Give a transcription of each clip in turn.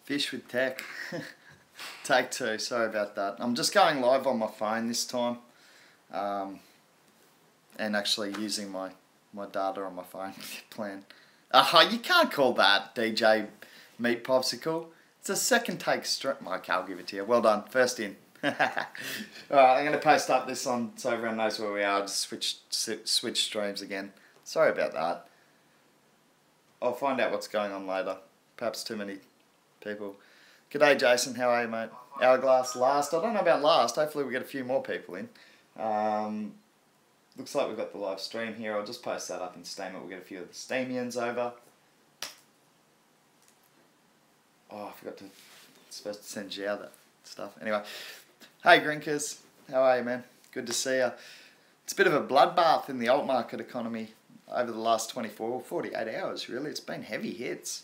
Fish with tech. Take two, sorry about that. I'm just going live on my phone this time. And actually using my data on my phone plan. You can't call that DJ Meat Popsicle. It's a second take straight. Okay, I'll give it to you. Well done, first in. Alright, I'm going to post up this on so everyone knows where we are. Just switch streams again. Sorry about that. I'll find out what's going on later. Perhaps too many people. G'day Jason, how are you, mate? Hourglass last. I don't know about last. Hopefully we get a few more people in. Looks like we've got the live stream here. I'll just post that up in Steam. We'll get a few of the Steamians over. Oh, I forgot to... supposed to send you out that stuff. Anyway. Hey Grinkers. How are you, man? Good to see you. It's a bit of a bloodbath in the alt market economy over the last 24 or 48 hours, really. It's been heavy hits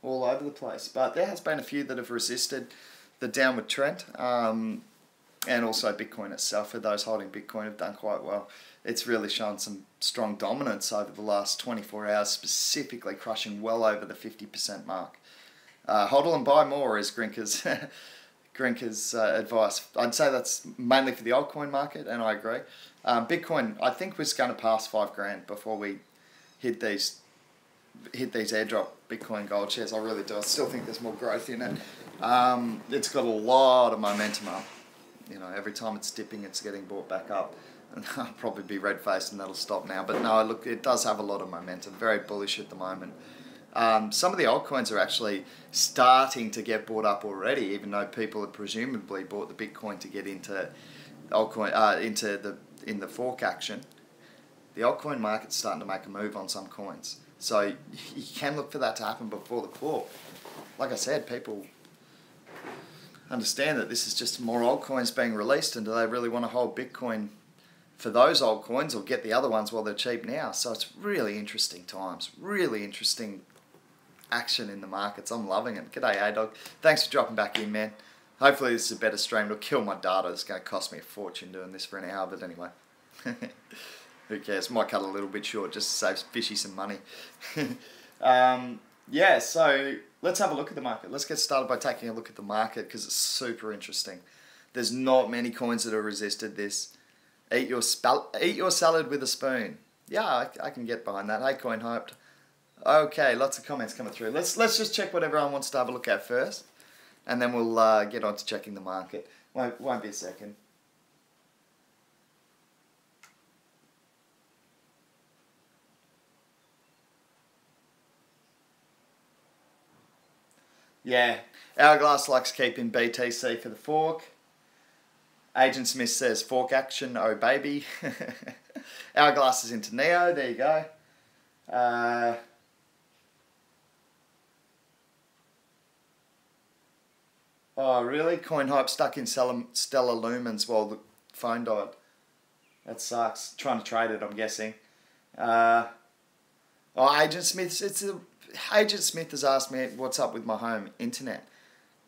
all over the place. But there has been a few that have resisted the downward trend. And also Bitcoin itself, for those holding Bitcoin, have done quite well. It's really shown some strong dominance over the last 24 hours, specifically crushing well over the 50% mark. Hodl and buy more is Grinker's advice. I'd say that's mainly for the altcoin market, and I agree. Bitcoin, I think, was going to pass $5,000 before we hit these airdrop Bitcoin gold shares. I really do. I still think there's more growth in it. It's got a lot of momentum up. You know, every time it's dipping, it's getting bought back up. And I'll probably be red-faced and that'll stop now. But no, look, it does have a lot of momentum. Very bullish at the moment. Some of the altcoins are actually starting to get bought up already, even though people had presumably bought the Bitcoin to get into altcoin, in the fork action. The altcoin market's starting to make a move on some coins. So you can look for that to happen before the fork. Like I said, people understand that this is just more altcoins being released, and do they really want to hold Bitcoin for those altcoins or get the other ones while they're cheap now? So it's really interesting times, really interesting action in the markets. I'm loving it. G'day, A-Dog. Thanks for dropping back in, man. Hopefully this is a better stream. It'll kill my data. It's going to cost me a fortune doing this for an hour, but anyway. Who cares? Might cut a little bit short just to save Fishy some money. Yeah, so let's have a look at the market. Let's get started by taking a look at the market because it's super interesting. There's not many coins that have resisted this. Eat your salad with a spoon. Yeah, I can get behind that. Hey, Coin Hyped. Okay, lots of comments coming through. Let's just check what everyone wants to have a look at first, and then we'll get on to checking the market. Won't be a second. Yeah, Hourglass likes keeping BTC for the fork. Agent Smith says fork action, oh baby. Hourglass is into Neo, there you go. Oh really? Coin Hype stuck in Stellar Lumens while the phone died. That sucks. Trying to trade it, I'm guessing. Agent Smith, Agent Smith has asked me what's up with my home internet.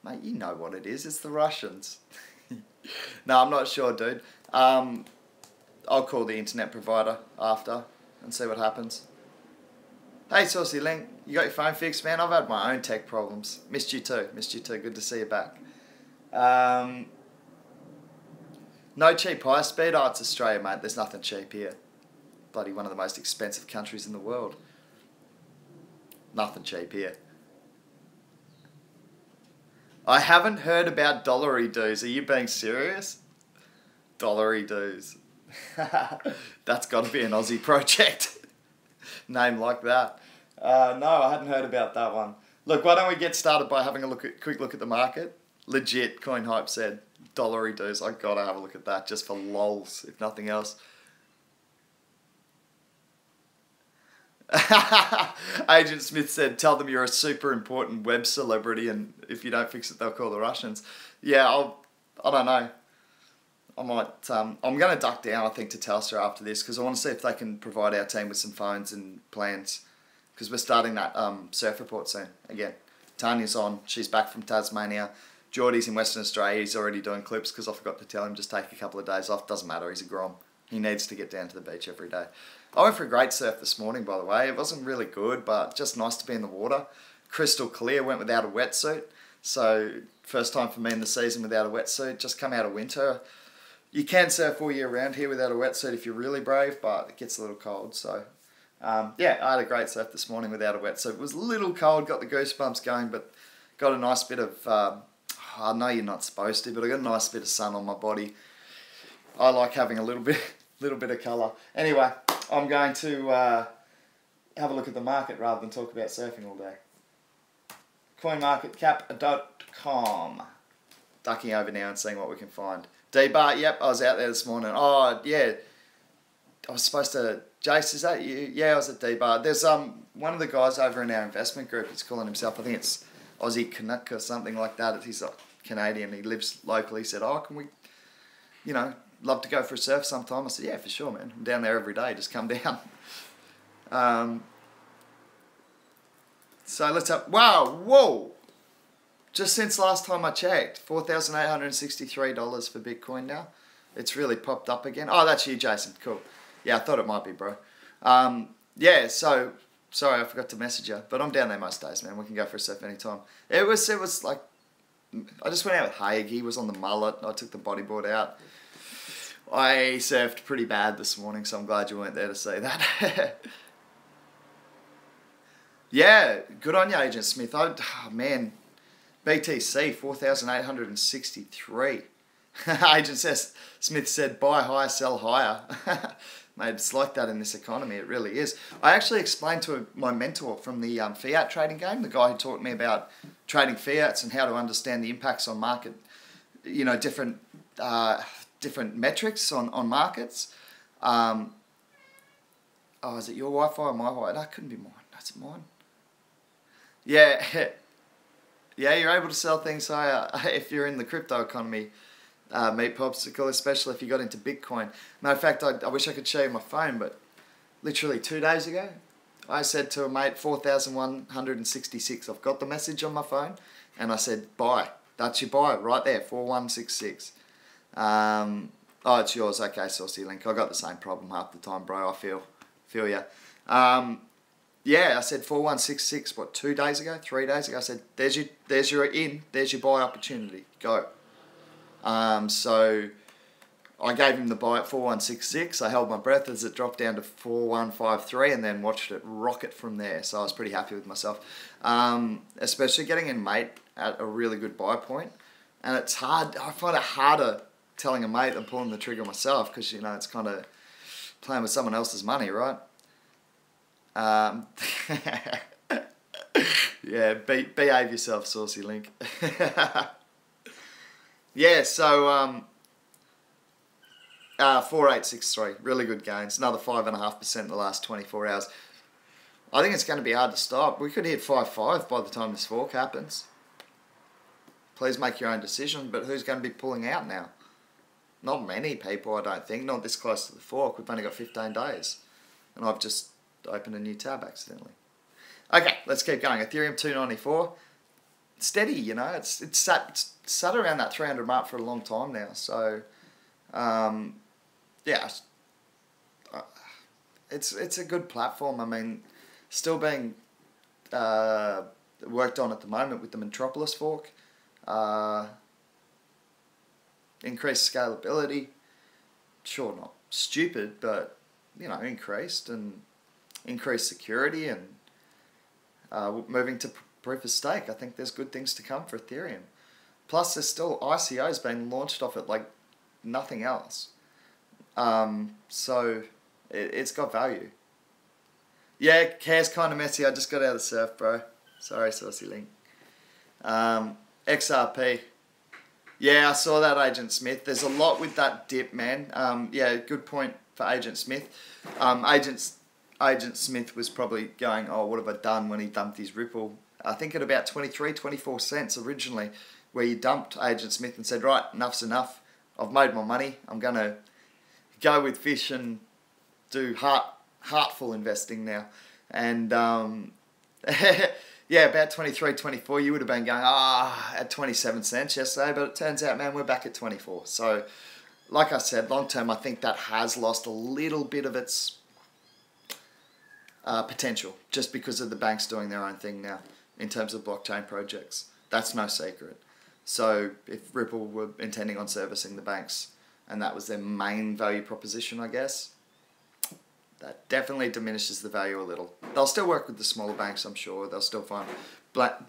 Mate, you know what it is. It's the Russians. No, I'm not sure, dude. I'll call the internet provider after and see what happens. Hey, Saucy Link. You got your phone fixed, man? I've had my own tech problems. Missed you too. Good to see you back. No cheap high speed? Oh, it's Australia, mate. There's nothing cheap here. Bloody one of the most expensive countries in the world. Nothing cheap here. I haven't heard about dollary doos. Are you being serious? Dollary doos. That's got to be an Aussie project. Name like that. No, I hadn't heard about that one. Look, why don't we get started by having a quick look at the market? Legit, Coin Hype said, dollary doos. I gotta have a look at that just for lols, if nothing else. Agent Smith said, tell them you're a super important web celebrity and if you don't fix it, they'll call the Russians. Yeah, I don't know. I might, I'm going to duck down, I think, to Telstra after this because I want to see if they can provide our team with some phones and plans because we're starting that surf report soon. Again, Tanya's on. She's back from Tasmania. Geordie's in Western Australia. He's already doing clips because I forgot to tell him just take a couple of days off. Doesn't matter. He's a grom. He needs to get down to the beach every day. I went for a great surf this morning, by the way. It wasn't really good, but just nice to be in the water. Crystal clear. Went without a wetsuit. So first time for me in the season without a wetsuit. Just come out of winter. You can surf all year round here without a wetsuit if you're really brave, but it gets a little cold. So yeah, I had a great surf this morning without a wetsuit. It was a little cold, got the goosebumps going, but got a nice bit of, I know you're not supposed to, but I got a nice bit of sun on my body. I like having a little bit of colour. Anyway, I'm going to have a look at the market rather than talk about surfing all day. CoinMarketCap.com. Ducking over now and seeing what we can find. D-Bar, yep, I was out there this morning. Oh, yeah. I was supposed to... Jace, is that you? Yeah, I was at D-Bar. There's one of the guys over in our investment group, he's calling himself, I think it's Aussie Canuck or something like that. He's like Canadian, he lives locally. He said, oh, can we, love to go for a surf sometime? I said, yeah, for sure, man. I'm down there every day, just come down. So let's have, wow, whoa! Just since last time I checked, $4,863 for Bitcoin now. It's really popped up again. Oh, that's you, Jason. Cool. Yeah, I thought it might be, bro. Yeah, so, sorry, I forgot to message you, but I'm down there most days, man. We can go for a surf anytime. It was like, I just went out with Haig. He was on the mullet. I took the bodyboard out. I surfed pretty bad this morning, so I'm glad you weren't there to see that. Yeah, good on you, Agent Smith. Oh, man. BTC, 4,863. Agent Smith said, buy higher, sell higher. Mate, it's like that in this economy. It really is. I actually explained to my mentor from the fiat trading game, the guy who taught me about trading fiats and how to understand the impacts on market, different metrics on markets. Oh, is it your Wi-Fi or my Wi-Fi? That couldn't be mine. That's mine. Yeah. Yeah, you're able to sell things higher if you're in the crypto economy, Meat Popsicle, especially if you got into Bitcoin. Matter of fact, I wish I could show you my phone, but literally 2 days ago, I said to a mate, 4,166. I've got the message on my phone, and I said, buy. That's your buy right there, 4166. Oh, it's yours. Okay, Saucy Link. I got the same problem half the time, bro. I feel ya. Yeah, I said 4166, what, 2 days ago, 3 days ago? I said, there's your in, there's your buy opportunity, go. So I gave him the buy at 4166. I held my breath as it dropped down to 4153 and then watched it rocket from there. So I was pretty happy with myself, especially getting in mate at a really good buy point. And it's hard, I find it harder telling a mate than pulling the trigger myself because, it's kind of playing with someone else's money, right? Yeah, behave yourself, Saucy Link. Yeah, so 4863, really good gains. Another 5.5% in the last 24 hours. I think it's going to be hard to stop. We could hit 5.5 by the time this fork happens. Please make your own decision, but who's going to be pulling out now? Not many people, I don't think. Not this close to the fork. We've only got 15 days. And I've just opened a new tab accidentally. Okay, let's keep going. Ethereum 294. Steady, it's sat around that 300 mark for a long time now. So, yeah, it's a good platform. I mean, still being worked on at the moment with the Metropolis fork. Increased scalability. Sure, not stupid, but increased and increased security and moving to proof of stake. I think there's good things to come for Ethereum. Plus, there's still ICOs being launched off it like nothing else. So it's got value. Yeah, care's kind of messy. I just got out of the surf, bro. Sorry, Saucy Link. XRP. Yeah, I saw that, Agent Smith. There's a lot with that dip, man. Yeah, good point for Agent Smith. Agent Smith was probably going, oh, what have I done when he dumped his Ripple? I think at about 24 cents originally, where you dumped Agent Smith and said, right, enough's enough. I've made my money. I'm going to go with fish and do heartful investing now. And yeah, about 23, 24, you would have been going, at 27 cents yesterday, but it turns out, man, we're back at 24. So, like I said, long term, I think that has lost a little bit of its potential just because of the banks doing their own thing now in terms of blockchain projects. That's no secret. So if Ripple were intending on servicing the banks and that was their main value proposition, I guess, that definitely diminishes the value a little. They'll still work with the smaller banks, I'm sure. They'll still find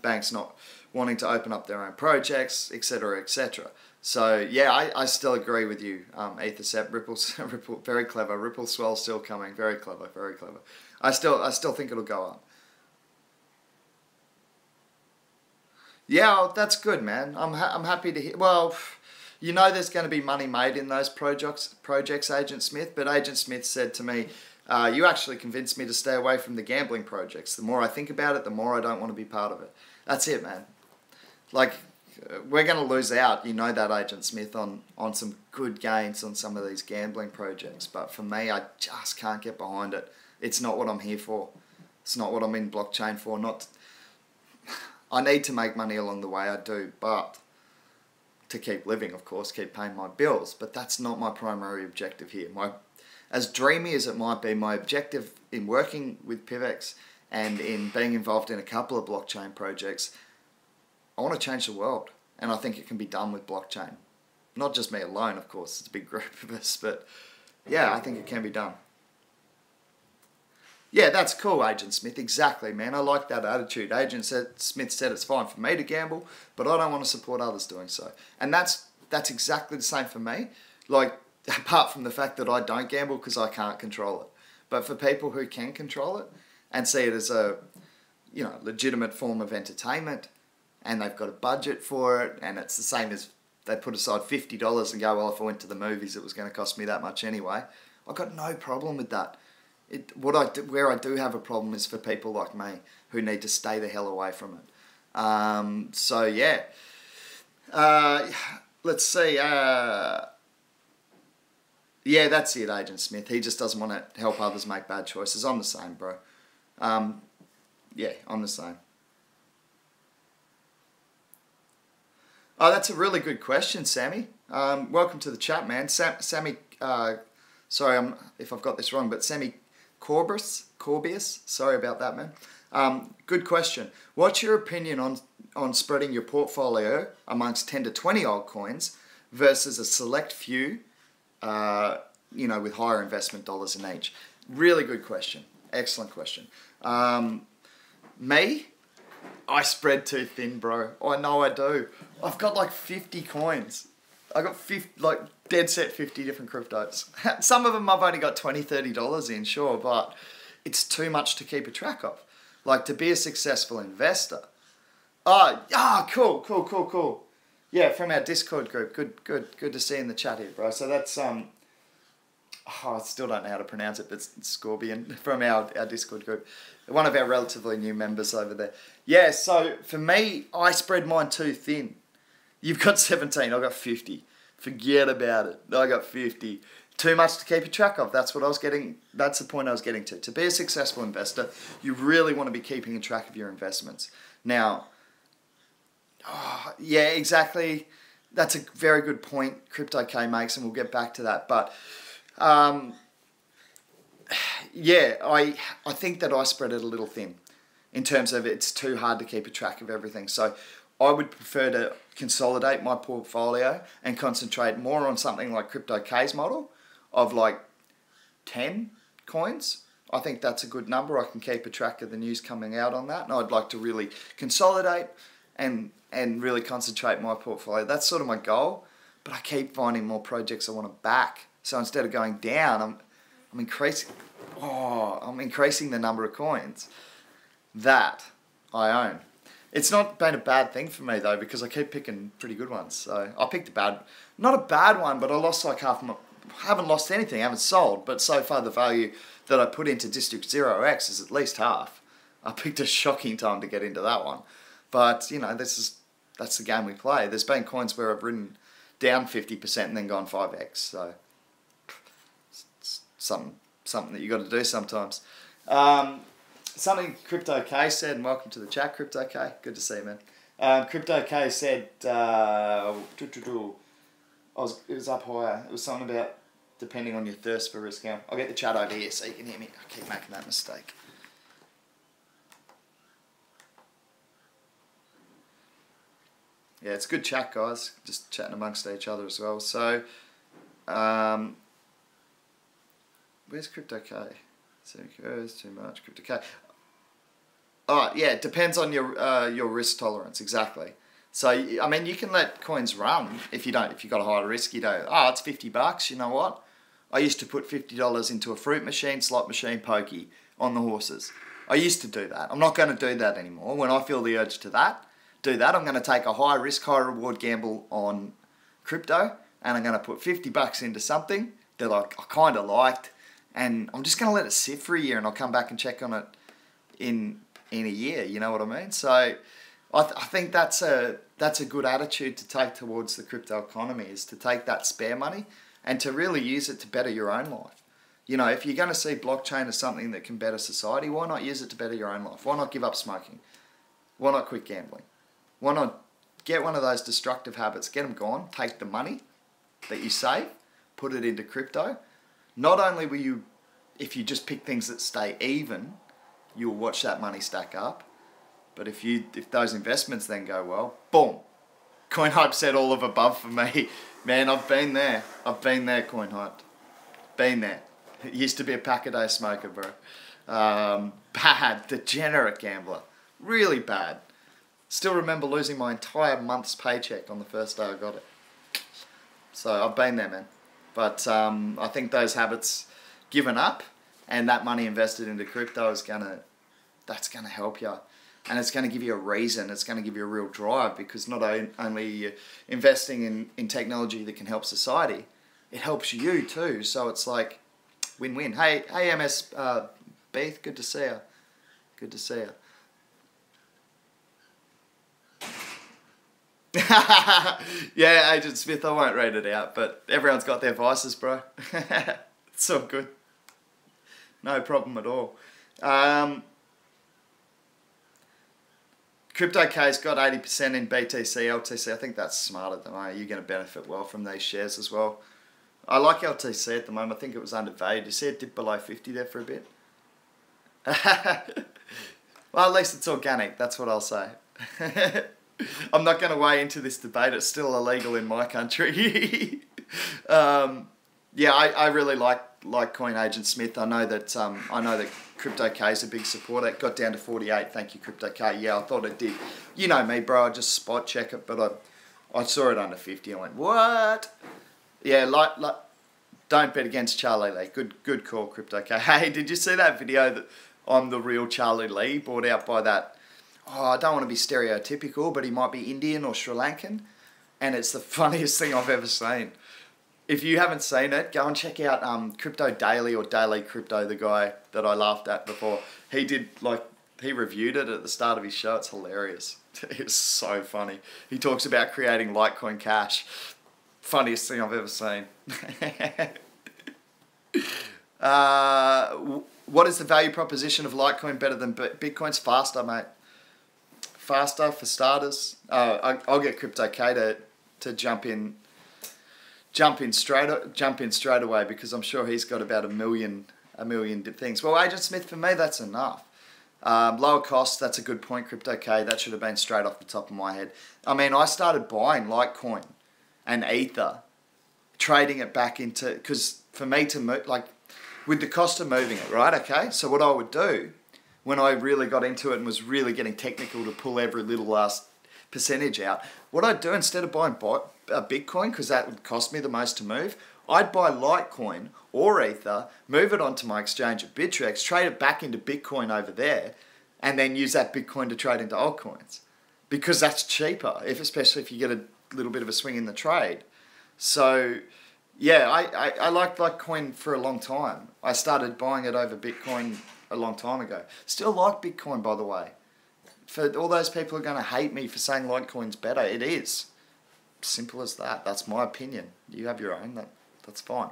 banks not wanting to open up their own projects, etc., etc. So yeah, I still agree with you, Ethercept. Ripple, very clever. Ripple swell still coming, very clever, very clever. I still think it'll go up. Yeah, well, that's good, man. I'm happy to hear. Well, you know, there's going to be money made in those projects, Agent Smith. But Agent Smith said to me, "You actually convinced me to stay away from the gambling projects. The more I think about it, the more I don't want to be part of it." That's it, man. Like, we're going to lose out, you know that, Agent Smith, on some good gains on some of these gambling projects. But for me, I just can't get behind it. It's not what I'm here for. It's not what I'm in blockchain for. I need to make money along the way, I do, but to keep living, of course, keep paying my bills. But that's not my primary objective here. As dreamy as it might be, my objective in working with PIVX and in being involved in a couple of blockchain projects, I want to change the world. And I think it can be done with blockchain. Not just me alone, of course, it's a big group of us, but yeah, I think it can be done. Yeah, that's cool, Agent Smith. Exactly, man. I like that attitude. Agent Smith said it's fine for me to gamble, but I don't want to support others doing so. And that's exactly the same for me. Like, apart from the fact that I don't gamble because I can't control it. But for people who can control it and see it as a, you know, legitimate form of entertainment, and they've got a budget for it, and it's the same as they put aside $50 and go, well, if I went to the movies, it was going to cost me that much anyway. I've got no problem with that. Where I do have a problem is for people like me who need to stay the hell away from it. So yeah, let's see. Yeah, that's it, Agent Smith. He just doesn't want to help others make bad choices. I'm the same, bro. Yeah, I'm the same. Oh, that's a really good question, Sammy. Welcome to the chat, man. Sammy, sorry if I've got this wrong, but Sammy Corbius, sorry about that, man. Good question. What's your opinion on spreading your portfolio amongst 10 to 20 altcoins versus a select few, you know, with higher investment dollars in each? Really good question. Excellent question. Me, I spread too thin, bro. I know I do. I've got like 50 coins. I got 50, like dead set 50 different cryptos. Some of them I've only got $20, $30 in, sure, but it's too much to keep a track of. Like, to be a successful investor. Cool. Yeah, from our Discord group. Good to see in the chat here, bro. So that's I still don't know how to pronounce it, but it's Scorpion from our Discord group. One of our relatively new members over there. Yeah, so for me, I spread mine too thin. You've got 17, I got 50. Forget about it. I got 50. Too much to keep a track of. That's what I was getting. That's the point I was getting to. To be a successful investor, you really want to be keeping a track of your investments. Now, yeah, exactly. That's a very good point CryptoK makes, and we'll get back to that. But yeah, I think that I spread it a little thin in terms of it's too hard to keep a track of everything. So I would prefer to consolidate my portfolio and concentrate more on something like CryptoK's model of like 10 coins. I think that's a good number. I can keep a track of the news coming out on that. And I'd like to really consolidate and really concentrate my portfolio. That's sort of my goal. But I keep finding more projects I want to back. So instead of going down, I'm increasing the number of coins that I own. It's not been a bad thing for me though, because I keep picking pretty good ones. So I picked not a bad one, but I lost like half my, haven't lost anything, haven't sold, but so far the value that I put into District 0x is at least half. I picked a shocking time to get into that one. But, you know, that's the game we play. There's been coins where I've written down 50% and then gone 5x. So it's something that you got to do sometimes. Something CryptoK said, and welcome to the chat, CryptoK. Good to see you, man. CryptoK said, it was up higher. It was something about depending on your thirst for risk. Now, I'll get the chat over here so you can hear me. I keep making that mistake. yeah, it's good chat, guys. Just chatting amongst each other as well. So, where's Crypto K? So it's too much. Crypto K. Oh, yeah, it depends on your risk tolerance, exactly. So, I mean, you can let coins run if you've got a higher risk. You go, oh, it's $50. You know what? I used to put $50 into a fruit machine, slot machine, pokey on the horses. I used to do that. I'm not going to do that anymore. When I feel the urge to do that, I'm going to take a high risk, high reward gamble on crypto, and I'm going to put $50 into something that I kind of liked, and I'm just going to let it sit for a year, and I'll come back and check on it in a year. You know what I mean? So I think that's a good attitude to take towards the crypto economy, is to take that spare money and to really use it to better your own life. You know, if you're going to see blockchain as something that can better society, why not use it to better your own life? Why not give up smoking? Why not quit gambling? Why not get one of those destructive habits, get them gone, take the money that you save, put it into crypto. Not only will you, if you just pick things that stay even, you'll watch that money stack up. But if those investments then go well, boom, Coin Hype said all of above for me. Man, I've been there. Coin Hype. Been there. Used to be a pack-a-day smoker, bro. Bad, degenerate gambler. Really bad. Still remember losing my entire month's paycheck on the first day I got it. So I've been there, man. But I think those habits given up and that money invested into crypto that's gonna help you. And it's going to give you a reason, it's going to give you a real drive, because not only you're investing in technology that can help society, it helps you too. So it's like win-win. Hey MS Beath, good to see you. Good to see you. Yeah, Agent Smith, I won't read it out, but everyone's got their vices, bro. It's all good. No problem at all. Crypto K's got 80% in BTC, LTC. I think that's smarter than I. You're going to benefit well from these shares as well. I like LTC at the moment. I think it was undervalued. You see it dip below 50 there for a bit? Well, at least it's organic. That's what I'll say. I'm not going to weigh into this debate. It's still illegal in my country. Yeah, I really like Coin Agent Smith. I know that Crypto K is a big supporter. It got down to 48. Thank you, Crypto K. Yeah, I thought it did. You know me, bro. I just spot check it, but I saw it under 50. I went, what? Yeah, don't bet against Charlie Lee. Good call, Crypto K. Hey, did you see that video that I'm the real Charlie Lee, brought out by that? Oh, I don't want to be stereotypical, but he might be Indian or Sri Lankan, and it's the funniest thing I've ever seen. If you haven't seen it, go and check out Crypto Daily or Daily Crypto, the guy that I laughed at before. He reviewed it at the start of his show. It's hilarious. It's so funny. He talks about creating Litecoin Cash. Funniest thing I've ever seen. What is the value proposition of Litecoin better than Bitcoin's? Faster, mate. Faster for starters. I'll get Crypto K to jump in straight away, because I'm sure he's got about a million things. Well, Agent Smith, for me, that's enough. Lower cost, that's a good point, Crypto K. That should have been straight off the top of my head. I mean, I started buying Litecoin and Ether, trading it back into, because for me to move, like, with the cost of moving it, right? Okay, so what I would do when I really got into it and was really getting technical to pull every little last percentage out, what I'd do, instead of buying Bitcoin, because that would cost me the most to move, I'd buy Litecoin or Ether, move it onto my exchange at Bittrex, trade it back into Bitcoin over there, and then use that Bitcoin to trade into altcoins, because that's cheaper, especially if you get a little bit of a swing in the trade. So yeah, I liked Litecoin for a long time. I started buying it over Bitcoin a long time ago. Still like Bitcoin, by the way. For all those people who are going to hate me for saying Litecoin's better, it is. Simple as that. That's my opinion. You have your own. That's fine.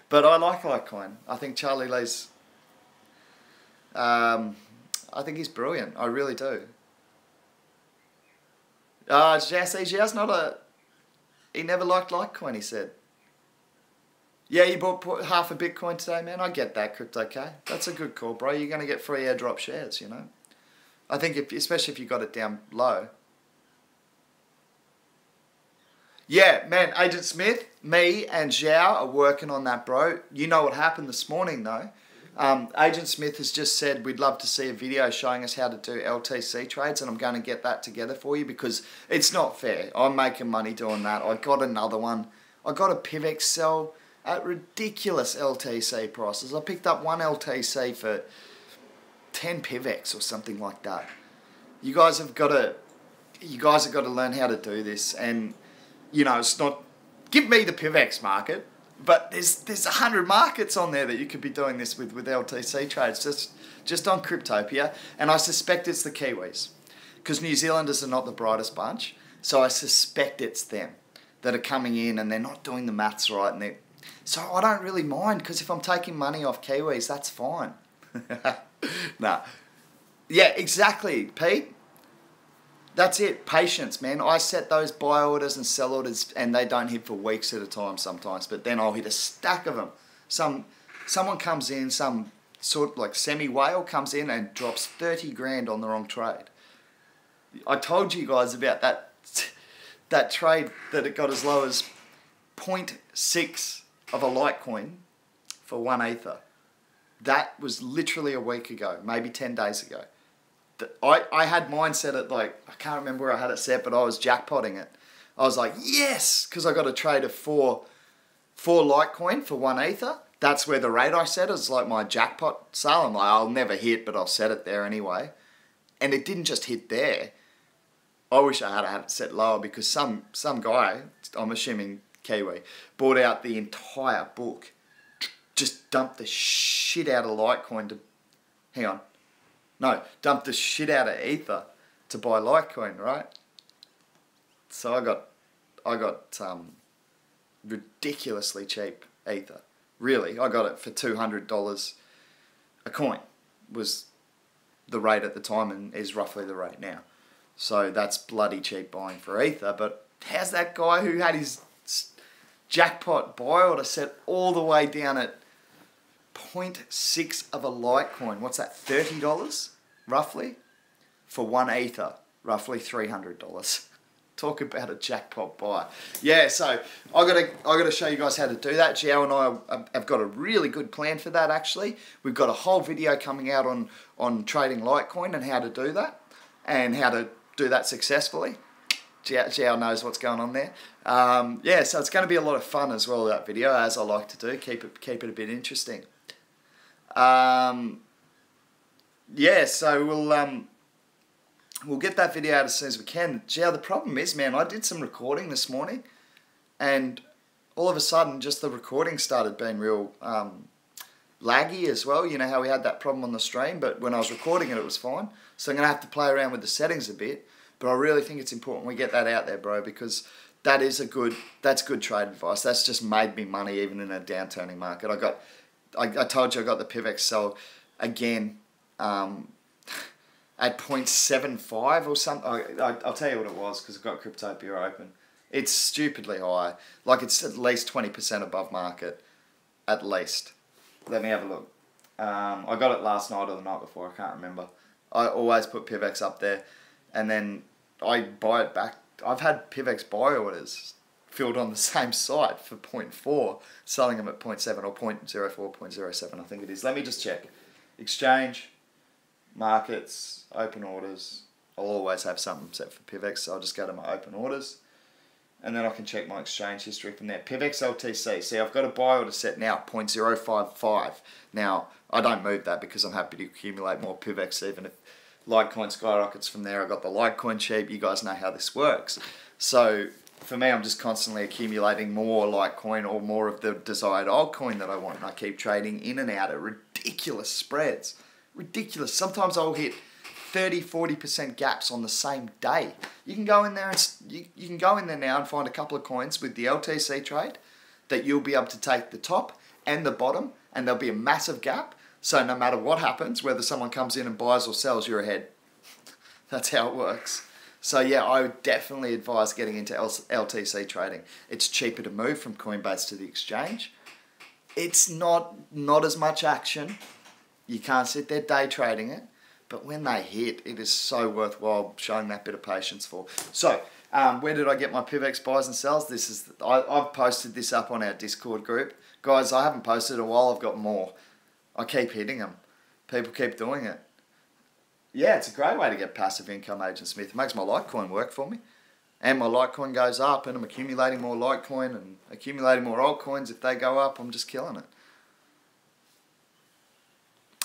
But I like Litecoin. I think Charlie Lee's... I think he's brilliant. I really do. Jia's not a... He never liked Litecoin, he said. Yeah, you bought half a Bitcoin today, man. I get that, Crypto K. That's a good call, bro. You're going to get free airdrop shares, you know. I think, especially if you got it down low. Yeah, man, Agent Smith, me and Zhao are working on that, bro. You know what happened this morning, though. Agent Smith has just said we'd love to see a video showing us how to do LTC trades, and I'm going to get that together for you because it's not fair. I'm making money doing that. I got another one. I got a PIVX sell at ridiculous LTC prices. I picked up one LTC for 10 PIVX or something like that. You guys have got to learn how to do this, and you know, it's not, give me the PIVX market, but there's 100 markets on there that you could be doing this with LTC trades, just on Cryptopia, and I suspect it's the Kiwis, because New Zealanders are not the brightest bunch, so I suspect it's them that are coming in and they're not doing the maths right, and so I don't really mind, because if I'm taking money off Kiwis, that's fine. Nah. Yeah, exactly, Pete. That's it. Patience, man. I set those buy orders and sell orders, and they don't hit for weeks at a time sometimes. But then I'll hit a stack of them. Someone comes in, some sort of like semi-whale comes in and drops 30 grand on the wrong trade. I told you guys about that trade that it got as low as 0.6 of a Litecoin for 1 Ether. That was literally a week ago, maybe 10 days ago. I had mine set at like, I can't remember where I had it set, but I was jackpotting it. I was like, yes, because I got a trade of 4 Litecoin for 1 Ether. That's where the rate I set is like my jackpot sale. I'm like, I'll never hit, but I'll set it there anyway. And it didn't just hit there. I wish I had it set lower, because some guy, I'm assuming Kiwi, bought out the entire book, just dumped the shit out of Litecoin to, hang on. No, dumped the shit out of Ether to buy Litecoin, right? So I got ridiculously cheap Ether. Really, I got it for $200 a coin was the rate at the time, and is roughly the rate now. So that's bloody cheap buying for Ether. But how's that guy who had his jackpot buy order set all the way down at 0.6 of a Litecoin? What's that, $30 roughly for 1 Ether, roughly $300. Talk about a jackpot buy. Yeah, so I gotta show you guys how to do that. Zhao and I have got a really good plan for that. Actually, we've got a whole video coming out on trading Litecoin and how to do that, and how to do that successfully. Zhao knows what's going on there. Yeah, so it's going to be a lot of fun as well, that video, as I like to do. Keep it a bit interesting. Yeah, so we'll get that video out as soon as we can. Zhao, the problem is, man, I did some recording this morning, and all of a sudden, just the recording started being real laggy as well. You know how we had that problem on the stream, but when I was recording it, it was fine. So I'm going to have to play around with the settings a bit, but I really think it's important we get that out there, bro, because that's good trade advice. That's just made me money even in a downturning market. I told you I got the PIVX sell again at 0.75 or something. I'll tell you what it was, because I've got Cryptopia open. It's stupidly high. Like, it's at least 20% above market. At least. Let me have a look. I got it last night or the night before, I can't remember. I always put PIVX up there, and then I buy it back. I've had PIVX buy orders filled on the same site for 0.4, selling them at 0.7 or 0.04, 0.07, I think it is. Let me just check. Exchange, markets, open orders. I'll always have something set for PIVX, so I'll just go to my open orders, and then I can check my exchange history from there. PIVX LTC. See, I've got a buy order set now at 0.055. Now, I don't move that because I'm happy to accumulate more PIVX, even if Litecoin skyrockets from there. I got the Litecoin cheap. You guys know how this works. So for me, I'm just constantly accumulating more Litecoin or more of the desired altcoin that I want. And I keep trading in and out at ridiculous spreads. Ridiculous. Sometimes I'll hit 30-40% gaps on the same day. You can go in there and you can go in there now and find a couple of coins with the LTC trade that you'll be able to take the top and the bottom, and there'll be a massive gap. So no matter what happens, whether someone comes in and buys or sells, you're ahead. That's how it works. So yeah, I would definitely advise getting into LTC trading. It's cheaper to move from Coinbase to the exchange. It's not as much action. You can't sit there day trading it. But when they hit, it is so worthwhile showing that bit of patience for. So, Where did I get my PIVX buys and sells? I've posted this up on our Discord group. Guys, I haven't posted in a while. I've got more. I keep hitting them. People keep doing it. Yeah, it's a great way to get passive income, Agent Smith. It makes my Litecoin work for me. And my Litecoin goes up, and I'm accumulating more Litecoin and accumulating more altcoins. If they go up, I'm just killing it.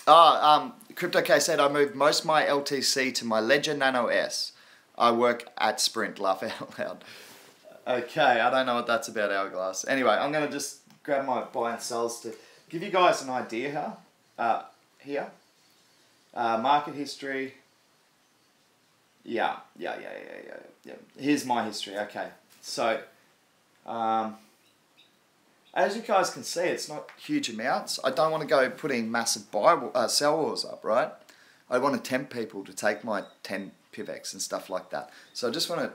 CryptoK said I moved most of my LTC to my Ledger Nano S. I work at Sprint. Laugh out loud. Okay, I don't know what that's about, Hourglass. Anyway, I'm going to just grab my buy and sells to give you guys an idea here. Market history. Yeah. Here's my history. Okay, so as you guys can see, it's not huge amounts. I don't want to go putting massive sell wars up, right? I want to tempt people to take my 10 PIVX and stuff like that. So I just want to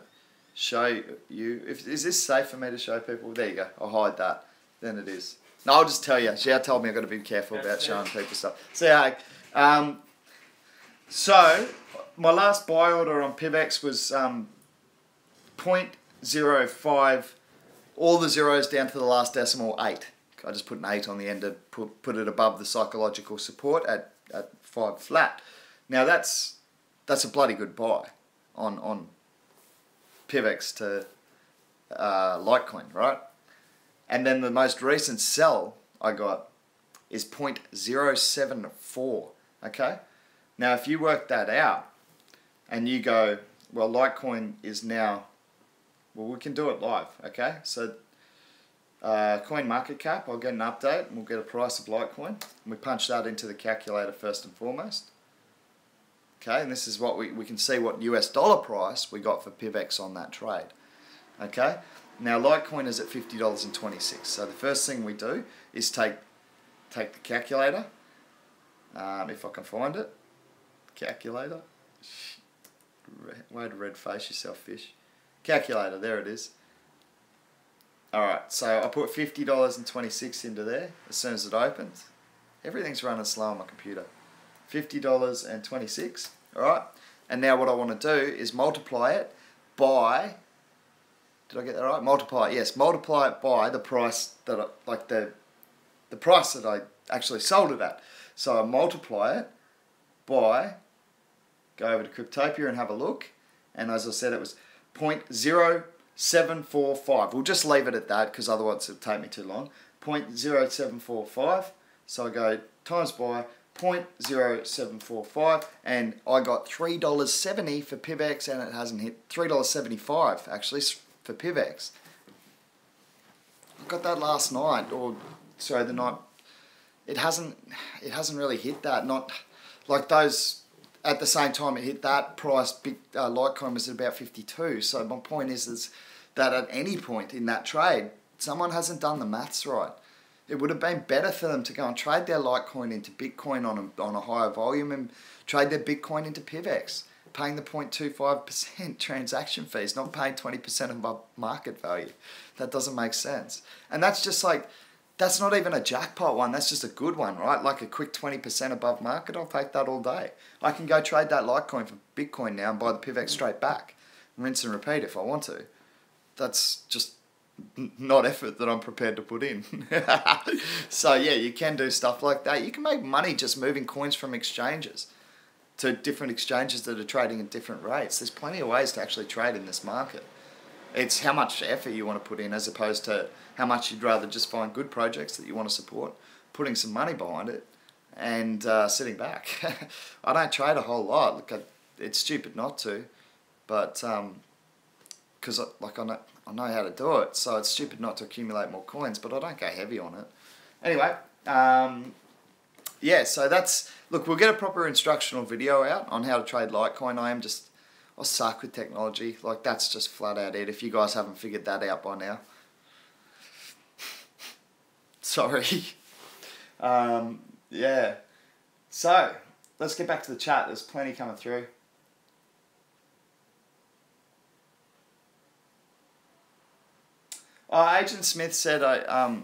show you. Is this safe for me to show people? There you go. I'll hide that. Then it is. No, I'll just tell you. Xiao told me I've got to be careful about showing people stuff. So yeah. So my last buy order on PIVX was 0.05. All the zeros down to the last decimal 8. I just put an 8 on the end to put it above the psychological support at 5 flat. Now that's a bloody good buy on PIVX to Litecoin, right? And then the most recent sell I got is 0.074. Okay. Now if you work that out and you go, well, Litecoin is now. Well, we can do it live, okay? So, coin market cap, I'll get an update and we'll get a price of Litecoin. And we punch that into the calculator first and foremost. Okay, and this is what we can see what US dollar price we got for PIVX on that trade. Okay, now Litecoin is at $50.26. So the first thing we do is take the calculator, if I can find it. Calculator. Way to red face yourself, fish. Calculator, there it is. Alright, so I put $50.26 into there as soon as it opens. Everything's running slow on my computer. $50.26, alright? And now what I want to do is multiply it by, did I get that right? Multiply it, yes, multiply it by the price that the price that I actually sold it at. So I multiply it by, go over to Cryptopia and have a look, and as I said, it was 0.0745. We'll just leave it at that because otherwise it'll take me too long. 0.0745. So I go times by 0.0745 and I got $3.70 for PIVX and it hasn't hit $3.75 actually for PIVX. I got that last night or sorry the night. It hasn't really hit that. Not like those. At the same time it hit that price, Litecoin was at about 52. So my point is that at any point in that trade, someone hasn't done the maths right. It would have been better for them to go and trade their Litecoin into Bitcoin on a higher volume and trade their Bitcoin into PIVX, paying the 0.25% transaction fees, not paying 20% above market value. That doesn't make sense. And that's just like, that's not even a jackpot one. That's just a good one, right? Like a quick 20% above market. I'll take that all day. I can go trade that Litecoin for Bitcoin now and buy the PIVX straight back. Rinse and repeat if I want to. That's just not effort that I'm prepared to put in. So yeah, you can do stuff like that. You can make money just moving coins from exchanges to different exchanges that are trading at different rates. There's plenty of ways to actually trade in this market. It's how much effort you want to put in as opposed to how much you'd rather just find good projects that you want to support, putting some money behind it, and sitting back. I don't trade a whole lot. Look, it's stupid not to, but because I know how to do it, so it's stupid not to accumulate more coins, but I don't go heavy on it. Anyway, yeah, so that's, look, we'll get a proper instructional video out on how to trade Litecoin. I suck with technology. Like, that's just flat out it, if you guys haven't figured that out by now. Sorry. Yeah. So, let's get back to the chat. There's plenty coming through. Agent Smith said, I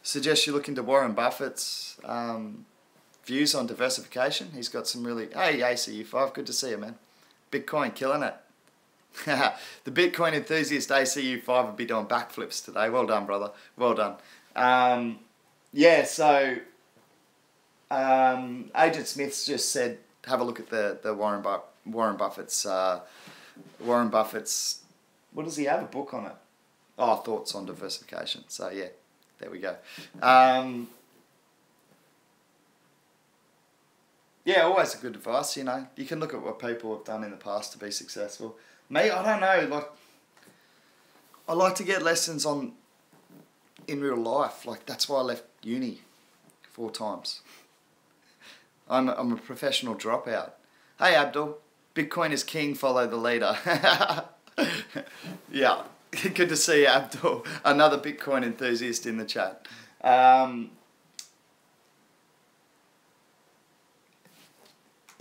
suggest you look into Warren Buffett's views on diversification. He's got some really... Hey, ACU5, good to see you, man. Bitcoin killing it. The Bitcoin enthusiast ACU5 would be doing backflips today. Well done, brother. Well done. Yeah, so Agent Smith's just said, have a look at the Warren Buffett's, what does he have? A book on it? Oh, Thoughts on Diversification. So yeah, there we go. Yeah, always a good advice, you know. You can look at what people have done in the past to be successful. Me, I don't know, like, I like to get lessons in real life. Like, that's why I left uni 4 times. I'm a professional dropout. Hey, Abdul, Bitcoin is king, follow the leader. Yeah, good to see you, Abdul. Another Bitcoin enthusiast in the chat.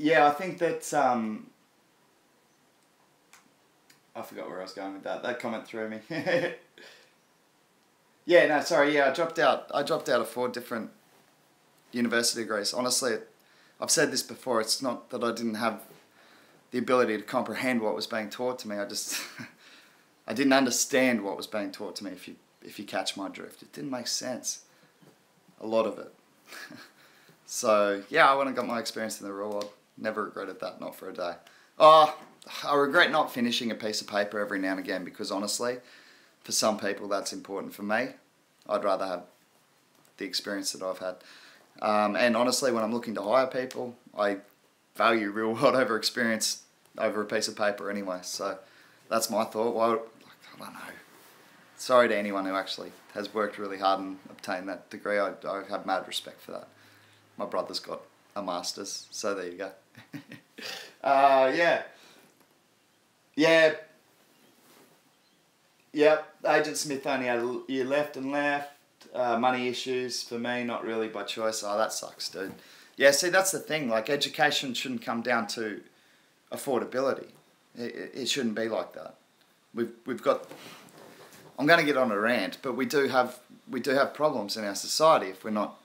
Yeah, I think that, I forgot where I was going with that. That comment threw me. Yeah, no, sorry, yeah, I dropped out of 4 different university degrees. Honestly, I've said this before, it's not that I didn't have the ability to comprehend what was being taught to me. I just, I didn't understand what was being taught to me, if you catch my drift. It didn't make sense, a lot of it. So, yeah, I went and got my experience in the real world. Never regretted that, not for a day. Oh, I regret not finishing a piece of paper every now and again because honestly, for some people that's important. For me, I'd rather have the experience that I've had. And honestly, when I'm looking to hire people, I value real world over experience over a piece of paper anyway. So that's my thought. Well, I don't know. Sorry to anyone who actually has worked really hard and obtained that degree. I have mad respect for that. My brother's got a master's, so there you go. Yeah. Yeah. Yep. Agent Smith only had a year left and left. Money issues for me, not really by choice. Oh, that sucks, dude. Yeah, see, that's the thing. Like, education shouldn't come down to affordability. It shouldn't be like that. We've got. I'm going to get on a rant, but we do have problems in our society if we're not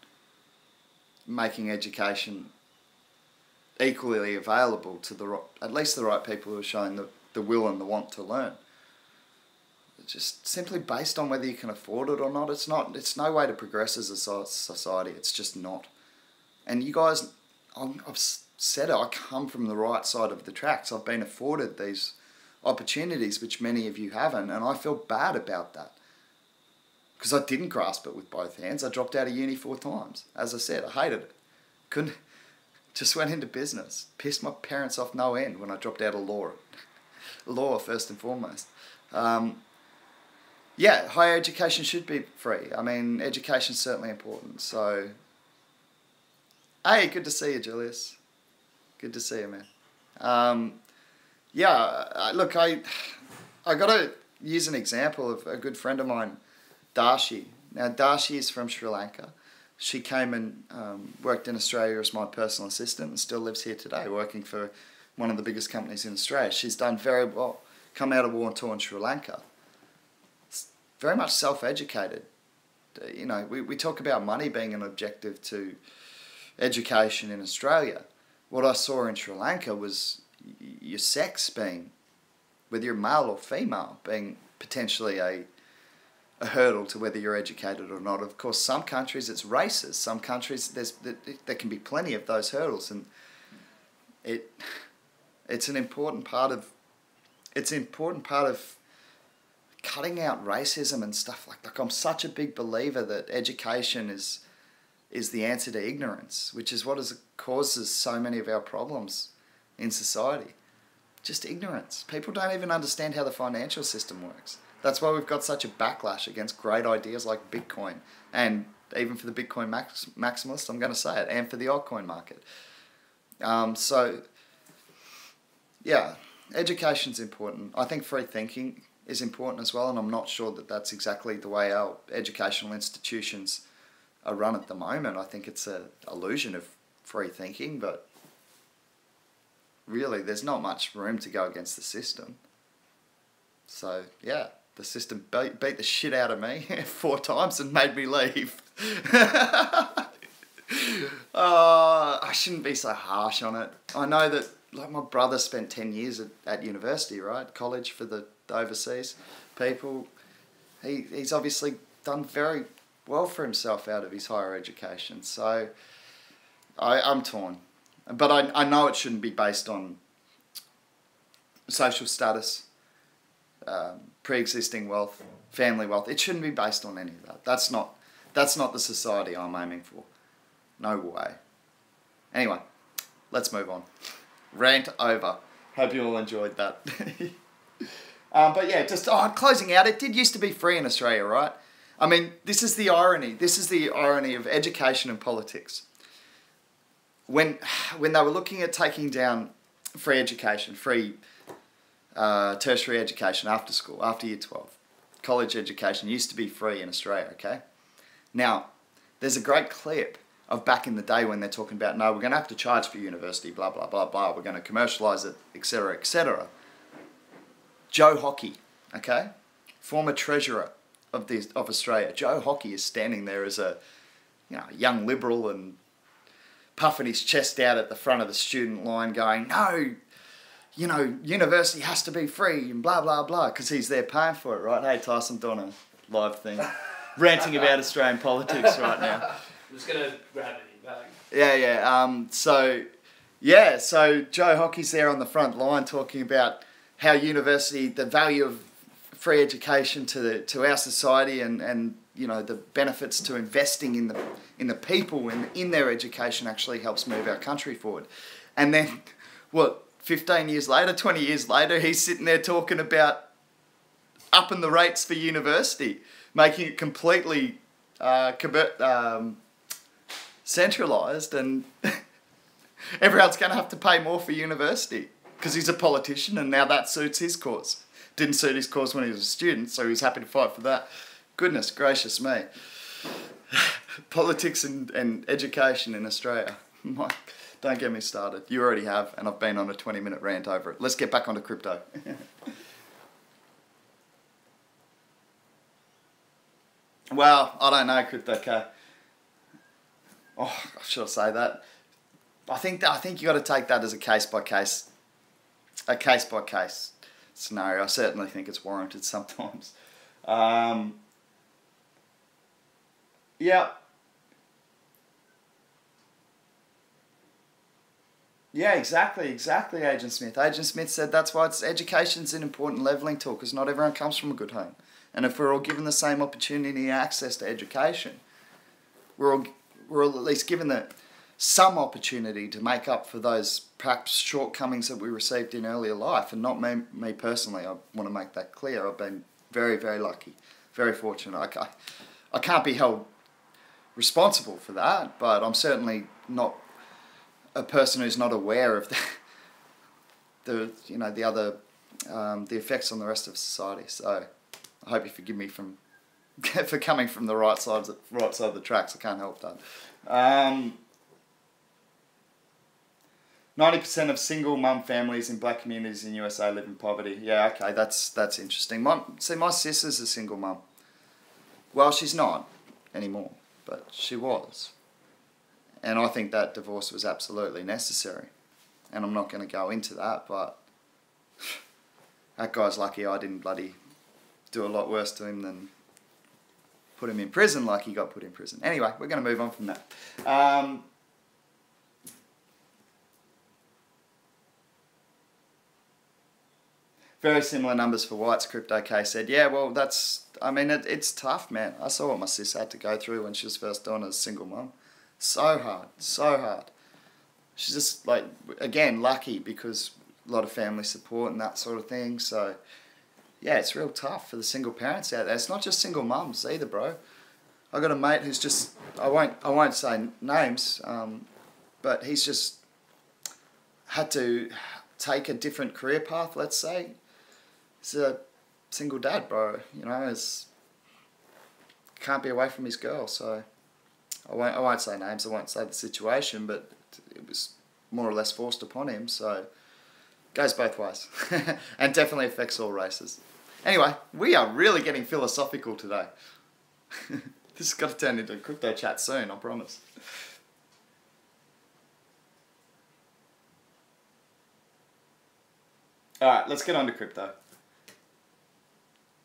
making education equally available to at least the right people who are showing the will and the want to learn. Just simply based on whether you can afford it or not, it's no way to progress as a society. It's just not. And you guys, I've said it, I come from the right side of the tracks. I've been afforded these opportunities which many of you haven't, and I feel bad about that because I didn't grasp it with both hands. I dropped out of uni 4 times. As I said, I hated it. Just went into business. Pissed my parents off no end when I dropped out of law. Law first and foremost. Yeah, higher education should be free. I mean, education's certainly important. So, hey, good to see you, Julius. Good to see you, man. Yeah, look, I got to use an example of a good friend of mine, Darshi. Now, Darshi is from Sri Lanka. She came and worked in Australia as my personal assistant and still lives here today, working for one of the biggest companies in Australia. She's done very well, come out of war-torn Sri Lanka. Very much self-educated. You know, we talk about money being an objective to education in Australia. What I saw in Sri Lanka was your sex being, whether you're male or female, being potentially a hurdle to whether you're educated or not. Of course, some countries it's racist. Some countries there can be plenty of those hurdles, and it's an important part of cutting out racism and stuff like that. I'm such a big believer that education is the answer to ignorance, which is what causes so many of our problems in society. Just ignorance. People don't even understand how the financial system works. That's why we've got such a backlash against great ideas like Bitcoin, and even for the Bitcoin maximalists, I'm going to say it, and for the altcoin market. So, yeah, education's important. I think free thinking is important as well, and I'm not sure that that's exactly the way our educational institutions are run at the moment. I think it's an illusion of free thinking, but really there's not much room to go against the system. So, yeah. The system beat the shit out of me 4 times and made me leave. I shouldn't be so harsh on it. I know that like my brother spent 10 years at university, right? College for the overseas people. He's obviously done very well for himself out of his higher education. So I'm torn. But I know it shouldn't be based on social status, pre-existing wealth, family wealth. It shouldn't be based on any of that. That's not the society I'm aiming for. No way. Anyway, let's move on. Rant over. Hope you all enjoyed that. But yeah, just closing out, it did used to be free in Australia, right? I mean, this is the irony. This is the irony of education and politics. When they were looking at taking down free education, free tertiary education after school, after year 12, college education used to be free in Australia, okay? Now, there's a great clip of back in the day when they're talking about, no, we're going to have to charge for university, blah, blah, blah, blah, we're going to commercialise it, etc., etc. Joe Hockey, okay, former treasurer of Australia, Joe Hockey is standing there as a young liberal and puffing his chest out at the front of the student line going, no, university has to be free and blah, blah, blah, because he's there paying for it, right? Hey, Tyson, doing a live thing, ranting about Australian politics right now. I'm just going to grab it back. Yeah. So Joe Hockey's there on the front line talking about how university, the value of free education to our society, and the benefits to investing in the people in their education actually helps move our country forward. And then, 15 years later, 20 years later, he's sitting there talking about upping the rates for university, making it completely centralised, and everyone's going to have to pay more for university because he's a politician and now that suits his cause. Didn't suit his cause when he was a student, so he's happy to fight for that. Goodness gracious me. Politics and education in Australia. Don't get me started. You already have, and I've been on a 20-minute rant over it. Let's get back onto crypto. Well, I don't know, crypto. Oh, should I say that? I think you got to take that as a case by case scenario. I certainly think it's warranted sometimes. Yeah. Yeah, exactly, Agent Smith. Agent Smith said that's why education's an important levelling tool, because not everyone comes from a good home. And if we're all given the same opportunity and access to education, we're all at least given some opportunity to make up for those perhaps shortcomings that we received in earlier life. And not me personally, I want to make that clear. I've been very, very lucky, very fortunate. I can't be held responsible for that, but I'm certainly not a person who's not aware of the effects on the rest of society. So I hope you forgive me for coming from the right side of the tracks. I can't help that. 90% of single mum families in black communities in USA live in poverty. Yeah, okay, that's interesting. My sister's a single mum. Well, she's not anymore, but she was. And I think that divorce was absolutely necessary. And I'm not going to go into that, but that guy's lucky I didn't bloody do a lot worse to him than put him in prison like he got put in prison. Anyway, we're going to move on from that. Very similar numbers for whites, Crypto K said. Yeah, well, it's tough, man. I saw what my sis had to go through when she was first doing it as a single mum. So hard. She's just, again, lucky because a lot of family support and that sort of thing. So, yeah, it's real tough for the single parents out there. It's not just single mums either, bro. I got a mate who's just, I won't say names, but he's just had to take a different career path, let's say. He's a single dad, bro. Can't be away from his girl, so I won't say names, I won't say the situation, but it was more or less forced upon him, so goes both ways. And definitely affects all races. Anyway, we are really getting philosophical today. This has got to turn into a crypto chat soon, I promise. Alright, let's get on to crypto.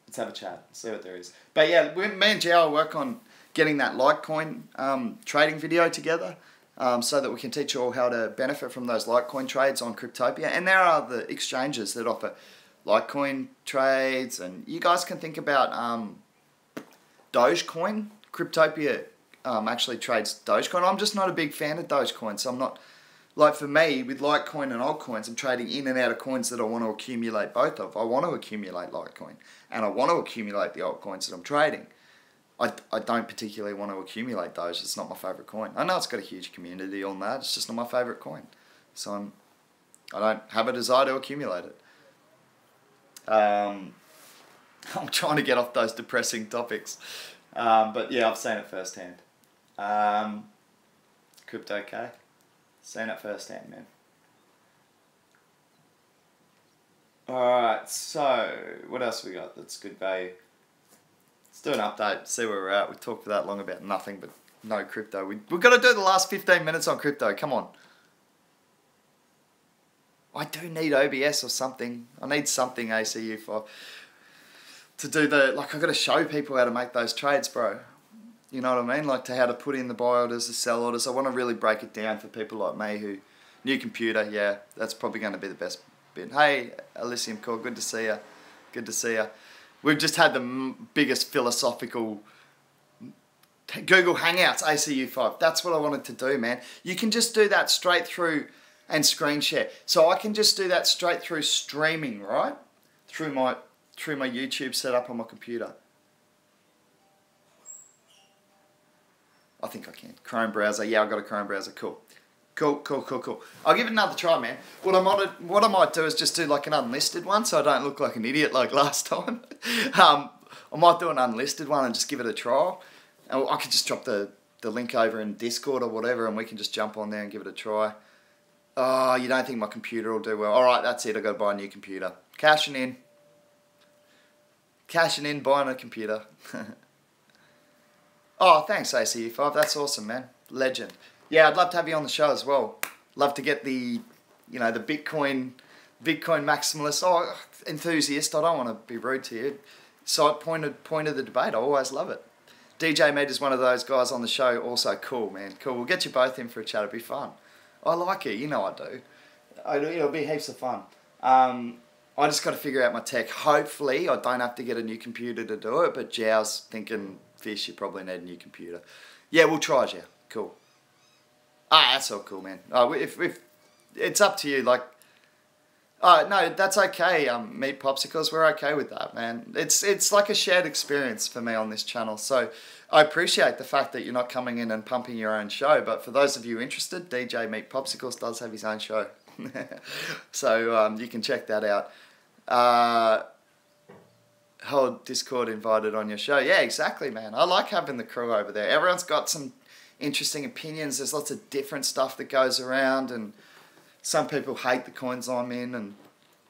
Let's have a chat, see what there is. But yeah, me and Jao work on getting that Litecoin trading video together so that we can teach you all how to benefit from those Litecoin trades on Cryptopia. And there are the exchanges that offer Litecoin trades, and you guys can think about Dogecoin. Cryptopia actually trades Dogecoin. I'm just not a big fan of Dogecoin, so I'm not, like for me, with Litecoin and altcoins, I'm trading in and out of coins that I want to accumulate both of. I want to accumulate Litecoin, and I want to accumulate the altcoins that I'm trading. I don't particularly want to accumulate those. It's not my favourite coin. I know it's got a huge community on that. It's just not my favourite coin. So I don't have a desire to accumulate it. I'm trying to get off those depressing topics. But yeah, I've seen it firsthand. Crypto K. Seen it firsthand, man. Alright, so what else we got that's good value? Let's do an update, see where we're at. We talked for that long about nothing but no crypto. We've got to do the last 15 minutes on crypto, come on. I do need OBS or something. I need something ACU for to do the, like I've got to show people how to make those trades, bro. You know what I mean? Like how to put in the buy orders, the sell orders. I want to really break it down for people like me who, new computer, yeah, that's probably going to be the best bit. Hey, Elysium Core, good to see you. Good to see you. We've just had the biggest philosophical Google Hangouts ACU5. That's what I wanted to do, man. You can just do that straight through and screen share. So I can just do that straight through streaming, right? Through my YouTube setup on my computer. I think I can. Chrome browser. Yeah, I've got a Chrome browser. Cool. Cool. I'll give it another try, man. What I might do is just do like an unlisted one so I don't look like an idiot like last time. I might do an unlisted one and just give it a trial. And I could just drop the link over in Discord or whatever and we can just jump on there and give it a try. Oh, you don't think my computer will do well? Alright, that's it. I've got to buy a new computer. Cashing in, buying a computer. Oh, thanks ACU5. That's awesome, man. Legend. Yeah, I'd love to have you on the show as well. Love to get the, you know, the Bitcoin maximalist, enthusiast. I don't want to be rude to you. Side point of the debate. I always love it. DJ Med is one of those guys on the show. Also cool, man. Cool. We'll get you both in for a chat. It'll be fun. I like it. You know I do. It'll be heaps of fun. I just got to figure out my tech. Hopefully, I don't have to get a new computer to do it. But Jow's thinking, Fish, you probably need a new computer. Yeah, we'll try, Jow. Cool. That's all cool, man. If it's up to you, like, no, that's okay. Meat Popsicles, we're okay with that, man. It's like a shared experience for me on this channel. So I appreciate the fact that you're not coming in and pumping your own show. But for those of you interested, DJ Meat Popsicles does have his own show. So you can check that out. Hold Discord invited on your show. Yeah, exactly, man. I like having the crew over there. Everyone's got some interesting opinions. There's lots of different stuff that goes around, and some people hate the coins I'm in, and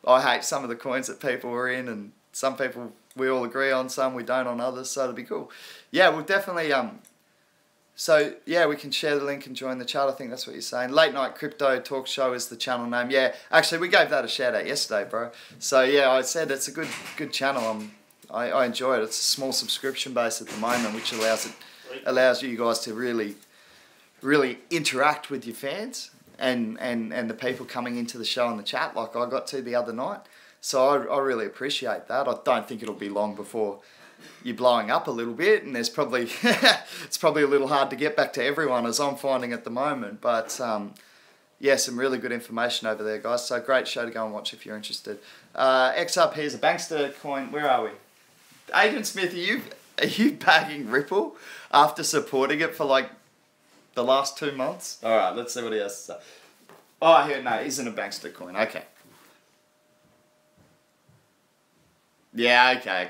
I hate some of the coins that people are in, and some people we all agree on, some we don't on others, so it'll be cool. Yeah, we'll definitely, so yeah, we can share the link and join the chat. I think that's what you're saying. Late Night Crypto Talk Show is the channel name. Yeah, actually we gave that a shout out yesterday, bro. So yeah, I said it's a good channel. I enjoy it. It's a small subscription base at the moment, which allows you guys to really interact with your fans and the people coming into the show in the chat like I got to the other night. So I really appreciate that. I don't think it'll be long before you're blowing up a little bit, and there's probably it's probably a little hard to get back to everyone as I'm finding at the moment. But yeah, some really good information over there, guys. So great show to go and watch if you're interested. XRP is a bankster coin. Where are we? Agent Smith, are you bagging Ripple after supporting it for like the last 2 months? Alright, let's see what he has to say. Oh, here, no, it isn't a bankster coin. Okay. Yeah, okay.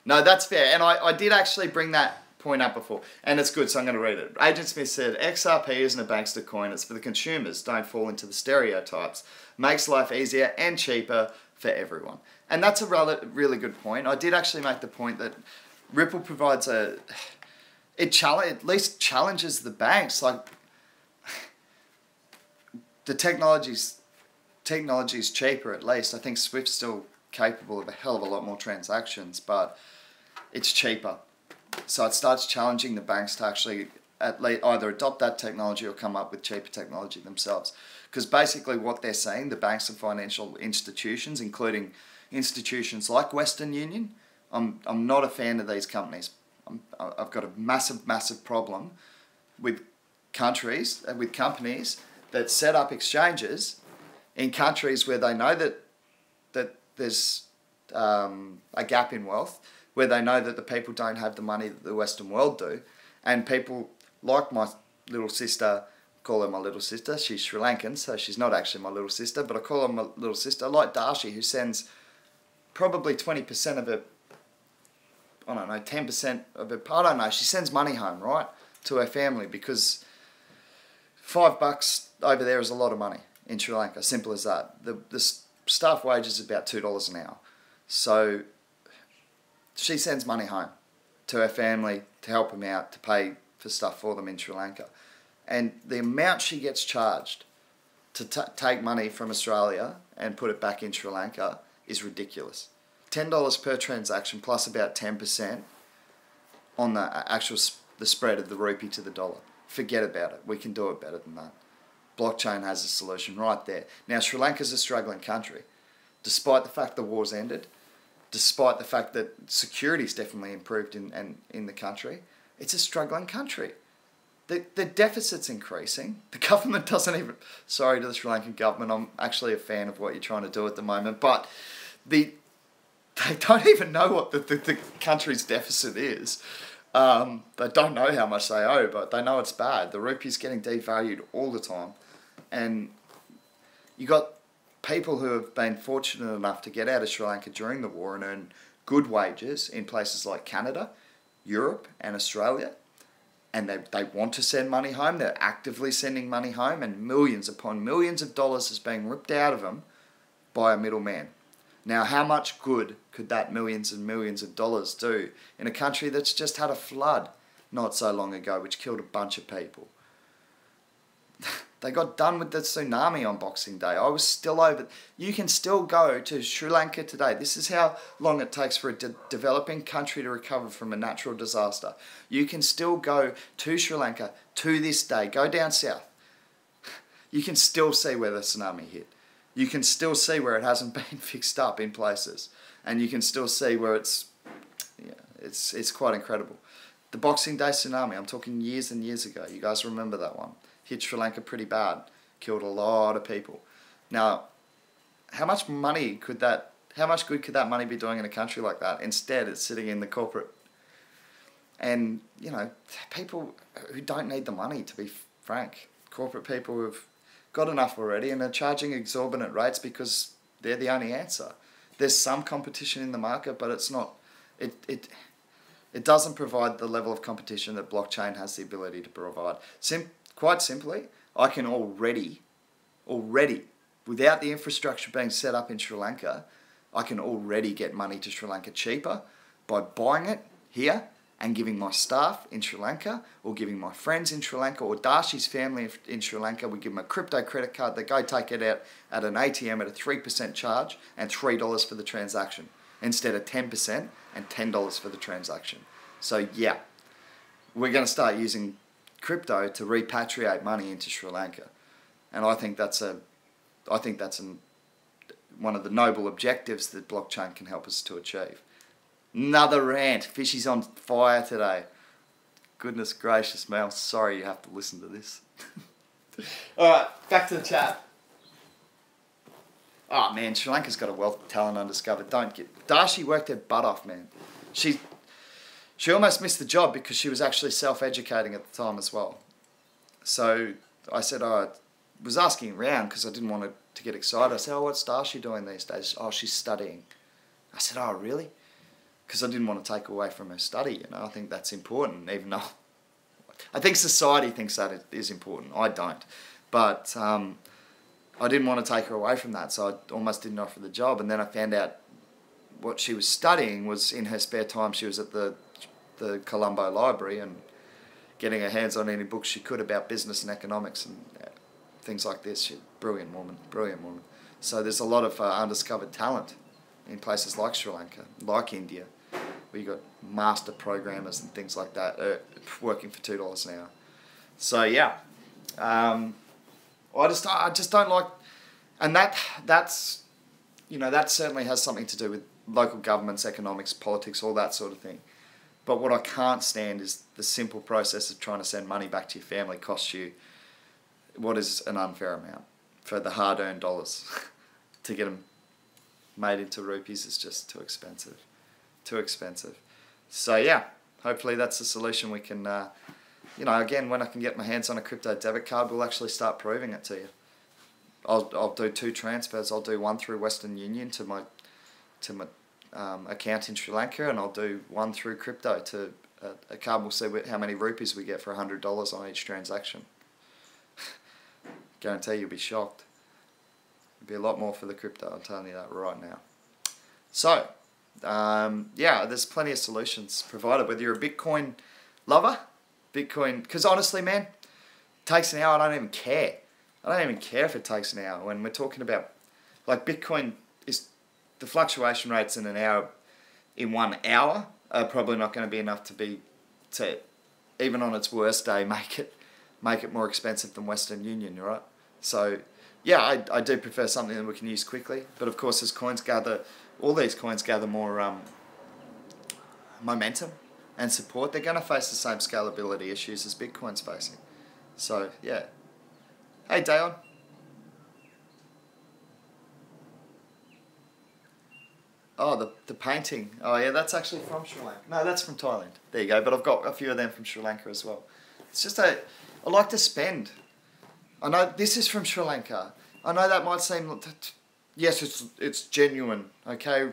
No, that's fair. And I did actually bring that point up before. And it's good, so I'm going to read it. Agent Smith said, XRP isn't a bankster coin. It's for the consumers. Don't fall into the stereotypes. Makes life easier and cheaper for everyone. And that's a really good point. I did actually make the point that Ripple provides at least challenges the banks. Like, the technology's technology is cheaper at least. I think Swift's still capable of a hell of a lot more transactions, but it's cheaper. So it starts challenging the banks to actually at least either adopt that technology or come up with cheaper technology themselves. Because basically what they're saying, the banks and financial institutions, including institutions like Western Union, I'm not a fan of these companies. I've got a massive problem with companies that set up exchanges in countries where they know that there's a gap in wealth, where they know that the people don't have the money that the Western world do, and people like my little sister, call her my little sister, she's Sri Lankan, so she's not actually my little sister, but I call her my little sister, like Darshi, who sends probably 20% of her, I don't know, 10% of her, I don't know, she sends money home, right, to her family, because $5 over there is a lot of money in Sri Lanka, simple as that. The staff wage is about $2 an hour. So she sends money home to her family to help them out, to pay for stuff for them in Sri Lanka. And the amount she gets charged to take money from Australia and put it back in Sri Lanka is ridiculous. $10 per transaction plus about 10% on the spread of the rupee to the dollar. Forget about it. We can do it better than that. Blockchain has a solution right there. Now, Sri Lanka's a struggling country. Despite the fact the war's ended, despite the fact that security's definitely improved in the country, it's a struggling country. The deficit's increasing. The government doesn't even... Sorry to the Sri Lankan government, I'm actually a fan of what you're trying to do at the moment, but they don't even know what the country's deficit is. They don't know how much they owe, but they know it's bad. The rupee's getting devalued all the time. And you got people who have been fortunate enough to get out of Sri Lanka during the war and earn good wages in places like Canada, Europe and Australia. And they want to send money home. They're actively sending money home, and millions upon millions of dollars is being ripped out of them by a middleman. Now, how much good could that millions and millions of dollars do in a country that's just had a flood not so long ago, which killed a bunch of people? They got done with the tsunami on Boxing Day. I was still over. You can still go to Sri Lanka today. This is how long it takes for a developing country to recover from a natural disaster. You can still go to Sri Lanka to this day. Go down south. You can still see where the tsunami hit. You can still see where it hasn't been fixed up in places. And you can still see where it's quite incredible. The Boxing Day tsunami, I'm talking years and years ago. You guys remember that one? Hit Sri Lanka pretty bad. Killed a lot of people. Now, how much good could that money be doing in a country like that? Instead, it's sitting in the corporate. And, people who don't need the money, to be frank. Corporate people who've got enough already and are charging exorbitant rates because they're the only answer. There's some competition in the market, but it's not... It doesn't provide the level of competition that blockchain has the ability to provide. Quite simply, I can already, without the infrastructure being set up in Sri Lanka, I can already get money to Sri Lanka cheaper by buying it here and giving my staff in Sri Lanka, or giving my friends in Sri Lanka, or Darshi's family in Sri Lanka. We give them a crypto credit card. They go take it out at an ATM at a 3% charge and $3 for the transaction, instead of 10% and $10 for the transaction. So yeah, we're going to start using crypto to repatriate money into Sri Lanka, and I think that's one of the noble objectives that blockchain can help us to achieve. Another rant. Fishy's on fire today. Goodness gracious, Mel. Sorry you have to listen to this. Alright, back to the chat. Oh man, Sri Lanka's got a wealth of talent undiscovered. Darshi worked her butt off, man. She almost missed the job because she was actually self-educating at the time as well. So I said, I was asking around because I didn't want to get excited. I said, what's Darshi doing these days? Oh, she's studying. I said, oh, really? Because I didn't want to take away from her study. I think that's important, even though I think society thinks that it is important. I don't. But I didn't want to take her away from that, so I almost didn't offer the job. And then I found out what she was studying was in her spare time. She was at the Colombo Library and getting her hands on any books she could about business and economics and things like this. She's a brilliant woman. So there's a lot of undiscovered talent in places like Sri Lanka, like India, where you've got master programmers and things like that working for $2 an hour. So yeah, I just don't like, and that's that certainly has something to do with local governments, economics, politics, all that sort of thing. But what I can't stand is the simple process of trying to send money back to your family costs you what is an unfair amount for the hard-earned dollars. To get them made into rupees is just too expensive. Too expensive. So yeah, hopefully that's a solution we can, again, when I can get my hands on a crypto debit card, we'll actually start proving it to you. I'll do 2 transfers. I'll do one through Western Union to my account in Sri Lanka, and I'll do one through crypto to a card. We'll see how many rupees we get for $100 on each transaction. Guarantee you'll be shocked. It'll be a lot more for the crypto, I'm telling you that right now. So, yeah, there's plenty of solutions provided, whether you're a Bitcoin lover, because honestly, man, it takes an hour, I don't even care. I don't even care if it takes an hour. When we're talking about, like, Bitcoin, is the fluctuation rates in 1 hour are probably not going to be enough to even on its worst day, make it more expensive than Western Union, right? So, yeah, I do prefer something that we can use quickly. But of course, as all these coins gather more momentum and support, they're going to face the same scalability issues as Bitcoin's facing. So, yeah. Hey, Dayon. Oh, the painting. Oh, yeah, that's actually from Sri Lanka. No, that's from Thailand. There you go. But I've got a few of them from Sri Lanka as well. It's just I like to spend. I know this is from Sri Lanka. I know that might seem, yes, it's genuine, okay?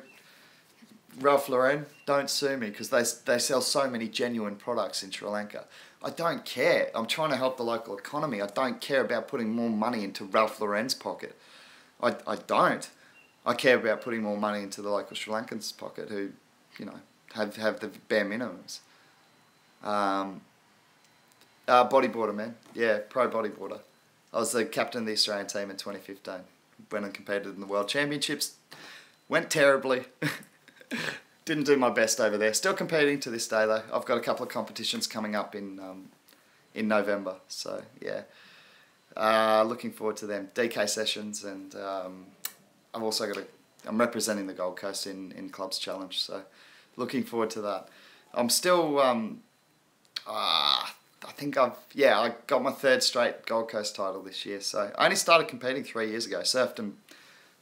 Ralph Lauren, don't sue me, because they sell so many genuine products in Sri Lanka. I don't care. I'm trying to help the local economy. I don't care about putting more money into Ralph Lauren's pocket. I don't. I care about putting more money into the local Sri Lankans' pocket who, have the bare minimums. Bodyboarder, man. Yeah, pro bodyboarder. I was the captain of the Australian team in 2015. Went and competed in the World Championships. Went terribly. Didn't do my best over there. Still competing to this day though. I've got a couple of competitions coming up in November. So yeah, looking forward to them. DK sessions, and I've also I'm representing the Gold Coast in Clubs Challenge. So looking forward to that. I'm still I think I got my 3rd straight Gold Coast title this year. So I only started competing 3 years ago. Surfed and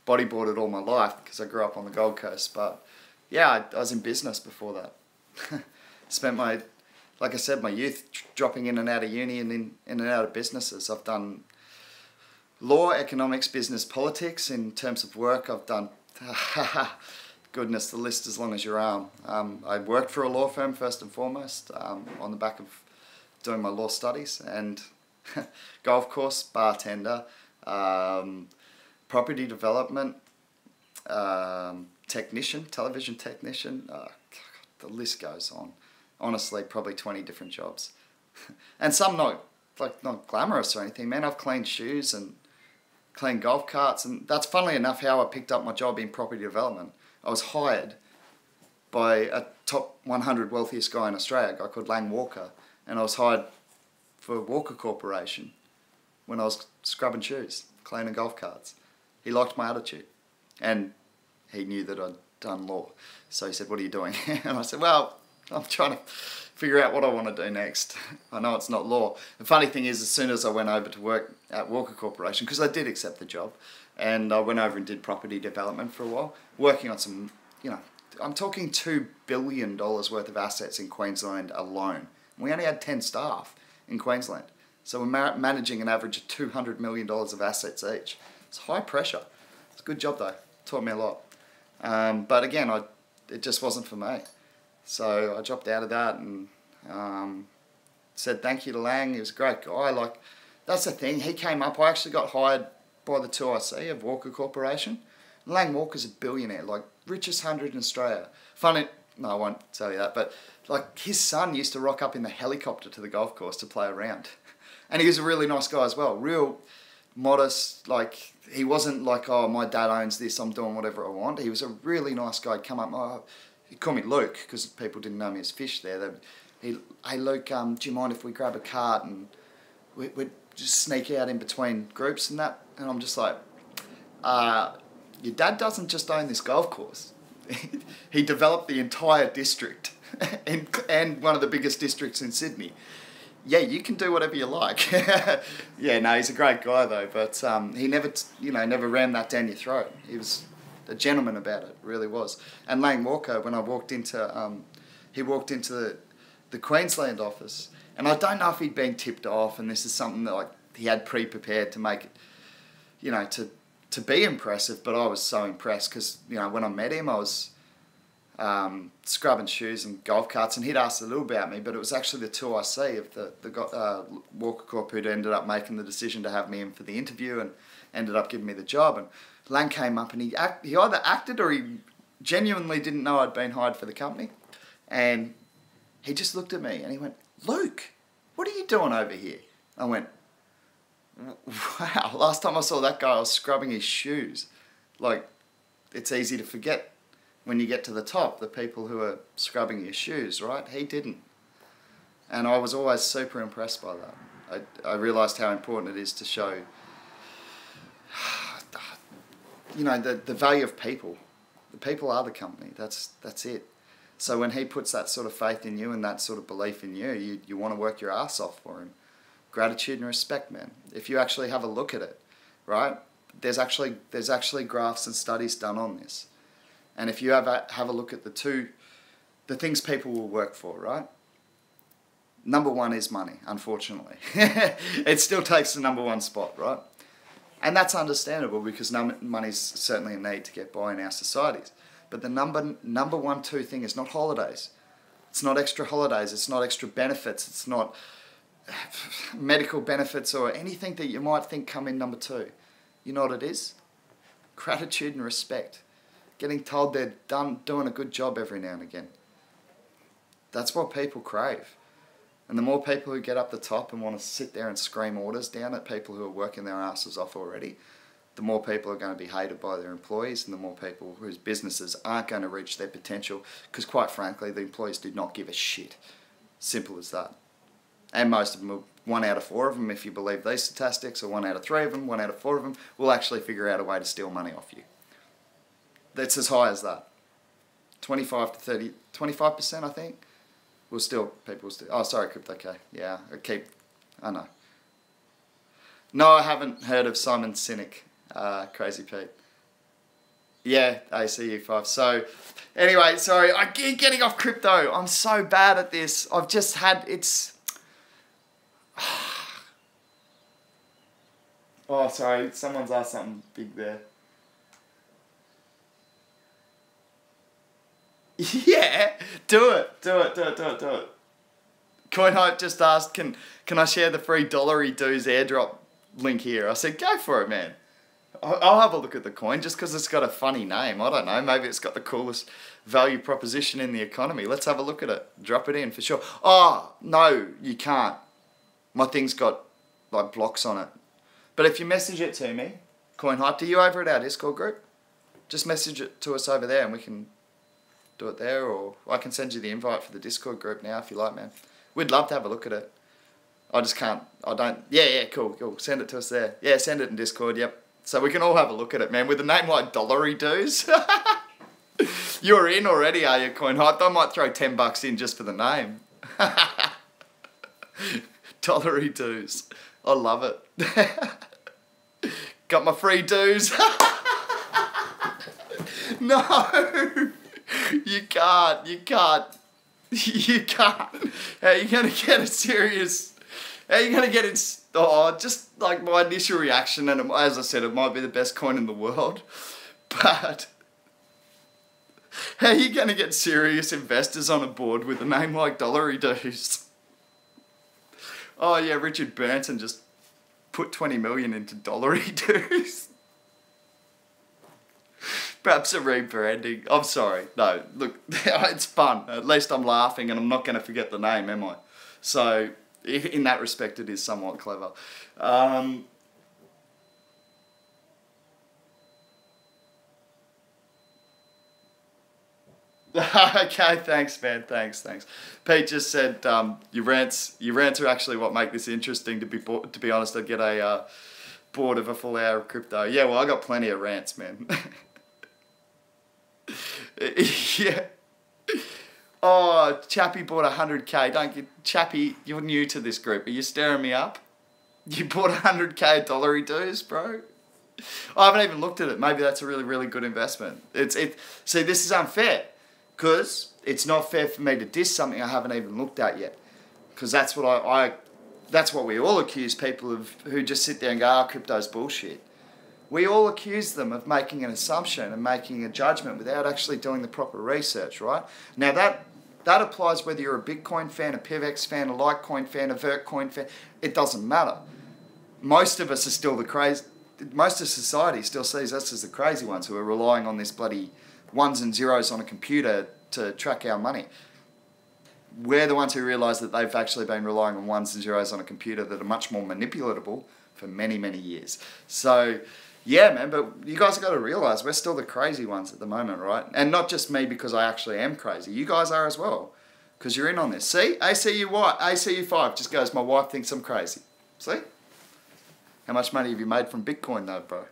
bodyboarded all my life because I grew up on the Gold Coast. But yeah, I was in business before that. Spent like I said, my youth dropping in and out of uni and in and out of businesses. I've done law, economics, business, politics. In terms of work, I've done, goodness, the list as long as your arm. I worked for a law firm first and foremost, on the back of doing my law studies, and golf course, bartender, property development, technician, television technician. The list goes on. Honestly, probably 20 different jobs. And some not glamorous or anything, man. I've cleaned shoes and cleaned golf carts, and that's funnily enough how I picked up my job in property development. I was hired by a top 100 wealthiest guy in Australia, a guy called Lang Walker, and I was hired for Walker Corporation when I was scrubbing shoes, cleaning golf carts. He liked my attitude, and he knew that I'd done law. So he said, "What are you doing?" And I said, "Well, I'm trying to figure out what I want to do next. I know it's not law." The funny thing is, as soon as I went over to work at Walker Corporation, because I did accept the job, and I went over and did property development for a while, working on some, I'm talking $2 billion worth of assets in Queensland alone. We only had 10 staff in Queensland. So we're managing an average of $200 million of assets each. It's high pressure. It's a good job though. Taught me a lot. But again, it just wasn't for me. So I dropped out of that and said thank you to Lang. He was a great guy. That's the thing. He came up. I actually got hired by the 2IC of Walker Corporation. Lang Walker's a billionaire, richest 100 in Australia. Funny, no, I won't tell you that, but his son used to rock up in the helicopter to the golf course to play around. And he was a really nice guy as well. Real modest, like, he wasn't like, oh, my dad owns this, I'm doing whatever I want. He was a really nice guy. He'd come up, he'd call me Luke, because people didn't know me as Fish there. Hey Luke, do you mind if we grab a cart and we'd just sneak out in between groups and that? And I'm just like, your dad doesn't just own this golf course. He developed the entire district and one of the biggest districts in Sydney. Yeah, you can do whatever you like. Yeah, no, he's a great guy though, but he never, never rammed that down your throat. He was a gentleman about it, really was. And Lane Walker, when I walked into, he walked into the Queensland office, and I don't know if he'd been tipped off, and this is something that like he had pre-prepared to make it, to be impressive, but I was so impressed because, when I met him, I was scrubbing shoes and golf carts, and he'd asked a little about me, but it was actually the 2IC of the Walker Corp who'd ended up making the decision to have me in for the interview and ended up giving me the job. And Lang came up and he either acted or he genuinely didn't know I'd been hired for the company, and he just looked at me and he went, "Luke, what are you doing over here?" I went, "Wow, last time I saw that guy I was scrubbing his shoes." Like, it's easy to forget when you get to the top, the people who are scrubbing your shoes, right? He didn't. And I was always super impressed by that. I realised how important it is to show, the value of people. The people are the company. That's it. So when he puts that sort of faith in you and that sort of belief in you, you want to work your ass off for him. Gratitude and respect, man. If you actually have a look at it, right? There's actually graphs and studies done on this. And if you have a look at the things people will work for, right? Number one is money, unfortunately. It still takes the number one spot, right? And that's understandable because money's certainly a need to get by in our societies. But the number one, two thing is not holidays. It's not extra holidays. It's not extra benefits. It's not medical benefits or anything that you might think come in number two. You know what it is? Gratitude and respect. Getting told they're doing a good job every now and again. That's what people crave. And the more people who get up the top and want to sit there and scream orders down at people who are working their asses off already, the more people are going to be hated by their employees, and the more people whose businesses aren't going to reach their potential, because quite frankly, the employees do not give a shit. Simple as that. And most of them, 1 out of 4 of them, if you believe these statistics, or 1 out of 3 of them, 1 out of 4 of them, will actually figure out a way to steal money off you. That's as high as that. 25%, I think. Oh, sorry, Crypto K. Yeah, I know. No, I haven't heard of Simon Sinek, Crazy Pete. Yeah, ACU5. So, anyway, sorry, I keep getting off crypto. I'm so bad at this. I've just had, oh, sorry, someone's asked something big there. Yeah, do it. CoinHype just asked, can I share the free $1 dues airdrop link here? I said, go for it, man. I'll have a look at the coin just because it's got a funny name. I don't know, maybe it's got the coolest value proposition in the economy. Let's have a look at it. Drop it in for sure. Oh, no, you can't. My thing's got like blocks on it. But if you message it to me, CoinHype, are you over at our Discord group? Just message it to us over there and we can do it there, or I can send you the invite for the Discord group now if you like, man. We'd love to have a look at it. I just can't, yeah, cool. Send it to us there. Yeah, send it in Discord, yep. So we can all have a look at it, man. With a name like Dollary Doos. You're in already, are you, CoinHype? I might throw $10 in just for the name. Dollary Doos. I love it. Got my free dues. No. You can't. How are you going to get a serious... How are you going to get it... Oh, just like my initial reaction, and as I said, it might be the best coin in the world, but how are you going to get serious investors on a board with a name like Dollary Doos? Oh yeah, Richard Burnton just put 20 million into Dollary Doos. Perhaps a rebranding. I'm sorry. No, look, it's fun. At least I'm laughing and I'm not going to forget the name, am I? So, in that respect, it is somewhat clever. Okay, thanks, man. Thanks. Pete just said your rants are actually what make this interesting. To be honest, I'd get bored of a full hour of crypto. Yeah, well, I got plenty of rants, man. Yeah. Oh, Chappie bought 100k. Don't get Chappie. You're new to this group. Are you staring me up? You bought 100k of dollary dues, bro. I haven't even looked at it. Maybe that's a really, really good investment. See, this is unfair. Because it's not fair for me to diss something I haven't even looked at yet. Because that's what that's what we all accuse people of, who just sit there and go, crypto's bullshit. We all accuse them of making an assumption and making a judgment without actually doing the proper research, right? Now that applies whether you're a Bitcoin fan, a PIVX fan, a Litecoin fan, a Vertcoin fan. It doesn't matter. Most of us are still the crazy. Most of society still sees us as the crazy ones who are relying on this bloody ones and zeros on a computer to track our money. We're the ones who realise that they've actually been relying on ones and zeros on a computer that are much more manipulatable for many, many years. So, yeah, man, but you guys have got to realise we're still the crazy ones at the moment, right? And not just me because I actually am crazy. You guys are as well because you're in on this. See? ACU5 just goes, my wife thinks I'm crazy. See? How much money have you made from Bitcoin though, bro?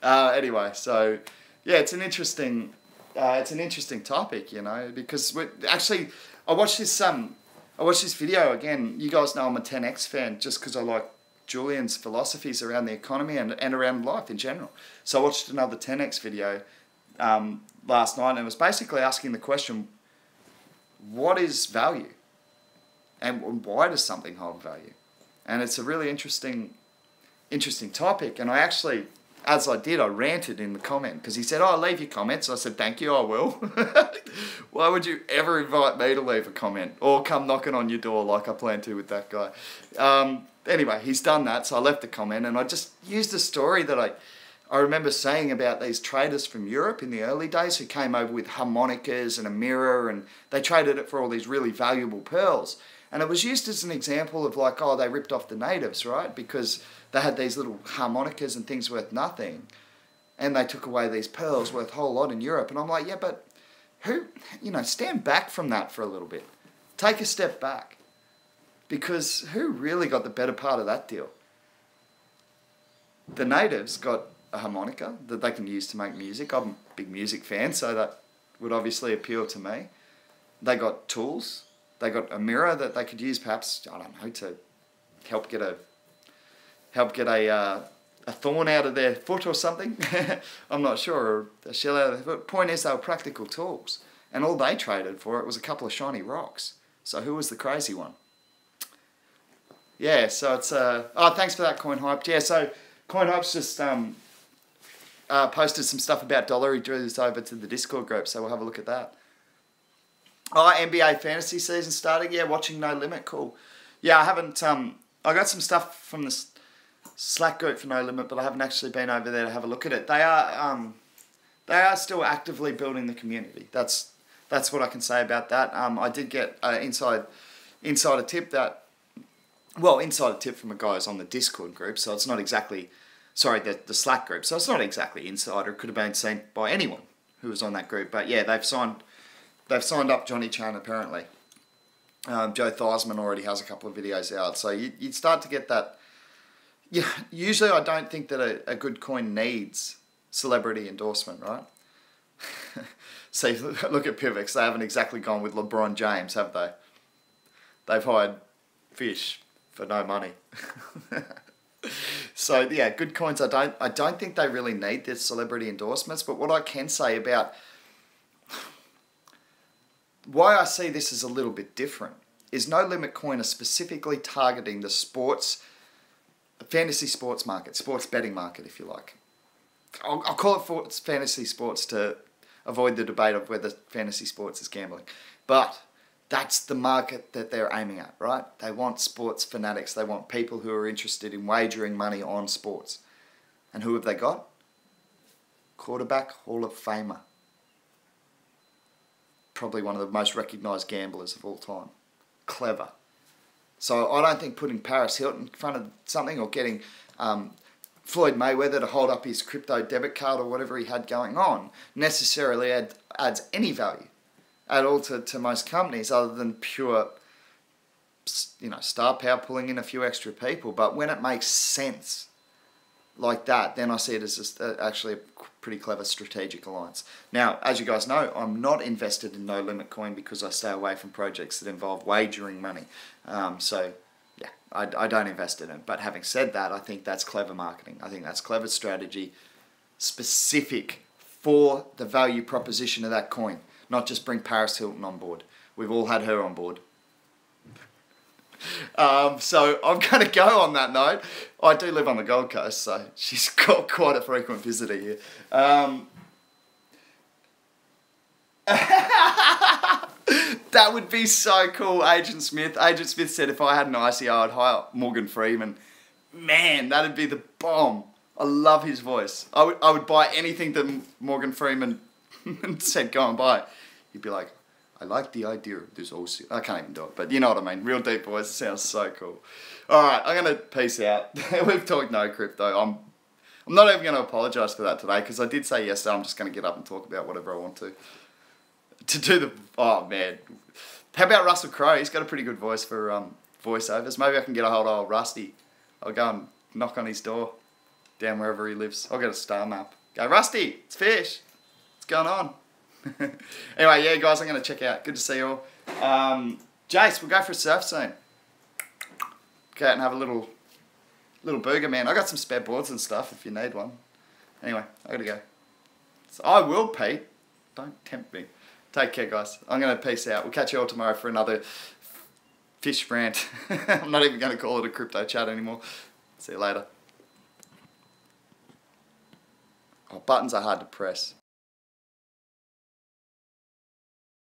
Anyway, so... yeah, it's an interesting topic, you know, because I watched this video again. You guys know I'm a 10x fan just because I like Julian's philosophies around the economy and around life in general. So I watched another 10x video last night, and it was basically asking the question, what is value, and why does something hold value? And it's a really interesting topic, and I actually. As I did, I ranted in the comment because he said, leave your comments. I said, thank you, I will. Why would you ever invite me to leave a comment or come knocking on your door like I plan to with that guy? Anyway, he's done that, so I left the comment and I just used a story that I remember saying about these traders from Europe in the early days who came over with harmonicas and a mirror, and they traded it for all these really valuable pearls. And it was used as an example of like, they ripped off the natives, right? Because they had these little harmonicas and things worth nothing. And they took away these pearls worth a whole lot in Europe. And I'm like, yeah, but who, stand back from that for a little bit. Take a step back. Because who really got the better part of that deal? The natives got a harmonica that they can use to make music. I'm a big music fan, so that would obviously appeal to me. They got tools. They got a mirror that they could use, perhaps, I don't know, to help get a thorn out of their foot or something. I'm not sure, or a shell out of their foot. Point is, they were practical tools, and all they traded for it was a couple of shiny rocks. So who was the crazy one? Yeah, so it's thanks for that, Coin Hype. Yeah, so Coin Hype's just posted some stuff about dollar. He drew this over to the Discord group, so we'll have a look at that. NBA fantasy season starting. Yeah, watching No Limit. Cool. Yeah, I haven't. I got some stuff from the Slack group for No Limit, but I haven't actually been over there to have a look at it. They are still actively building the community. That's what I can say about that. I did get an insider tip from a guy who's on the Discord group, so it's not exactly, the Slack group, so it's not exactly insider. It could have been seen by anyone who was on that group, but yeah, they've signed up Johnny Chan apparently. Joe Theismann already has a couple of videos out, so you'd start to get that. Yeah, usually I don't think that a good coin needs celebrity endorsement, right? See, look at PIVX. They haven't exactly gone with LeBron James, have they? They've hired fish for no money. So yeah, good coins. I don't think they really need the celebrity endorsements. But what I can say about why I see this as a little bit different is No Limit Coin are specifically targeting the fantasy sports market, sports betting market, if you like. I'll call it fantasy sports to avoid the debate of whether fantasy sports is gambling. But that's the market that they're aiming at, right? They want sports fanatics. They want people who are interested in wagering money on sports. And who have they got? Quarterback Hall of Famer. Probably one of the most recognised gamblers of all time. Clever. So I don't think putting Paris Hilton in front of something or getting Floyd Mayweather to hold up his crypto debit card or whatever he had going on necessarily adds any value at all to most companies other than pure, star power pulling in a few extra people. But when it makes sense like that, then I see it as just actually a pretty clever strategic alliance. Now, as you guys know, I'm not invested in No Limit Coin because I stay away from projects that involve wagering money. So yeah, I don't invest in it. But having said that, I think that's clever marketing. I think that's clever strategy specific for the value proposition of that coin. Not just bring Paris Hilton on board. We've all had her on board. So I'm going to go on that note. I do live on the Gold Coast, so she's got quite a frequent visitor here. That would be so cool, Agent Smith. Agent Smith said if I had an ICO, I'd hire Morgan Freeman. Man, that'd be the bomb. I love his voice. I would buy anything that Morgan Freeman said go and buy. He'd be like, I like the idea of this OC. I can't even do it, but you know what I mean. Real deep voice. It sounds so cool. All right, I'm going to peace out. We've talked no crypto. I'm not even going to apologise for that today because I did say yesterday I'm just going to get up and talk about whatever I want to. To do the... Oh, man. How about Russell Crowe? He's got a pretty good voice for voiceovers. Maybe I can get a hold of old Rusty. I'll go and knock on his door down wherever he lives. I'll get a star map. Go, Rusty, it's Fish. What's going on? Anyway, yeah, guys, I'm going to check out. Good to see you all. Jace, we'll go for a surf soon. Go out and have a little burger, man. I got some spare boards and stuff if you need one. Anyway, I got to go. So I will, Pete. Don't tempt me. Take care, guys. I'm going to peace out. We'll catch you all tomorrow for another fish rant. I'm not even going to call it a crypto chat anymore. See you later. Oh, buttons are hard to press.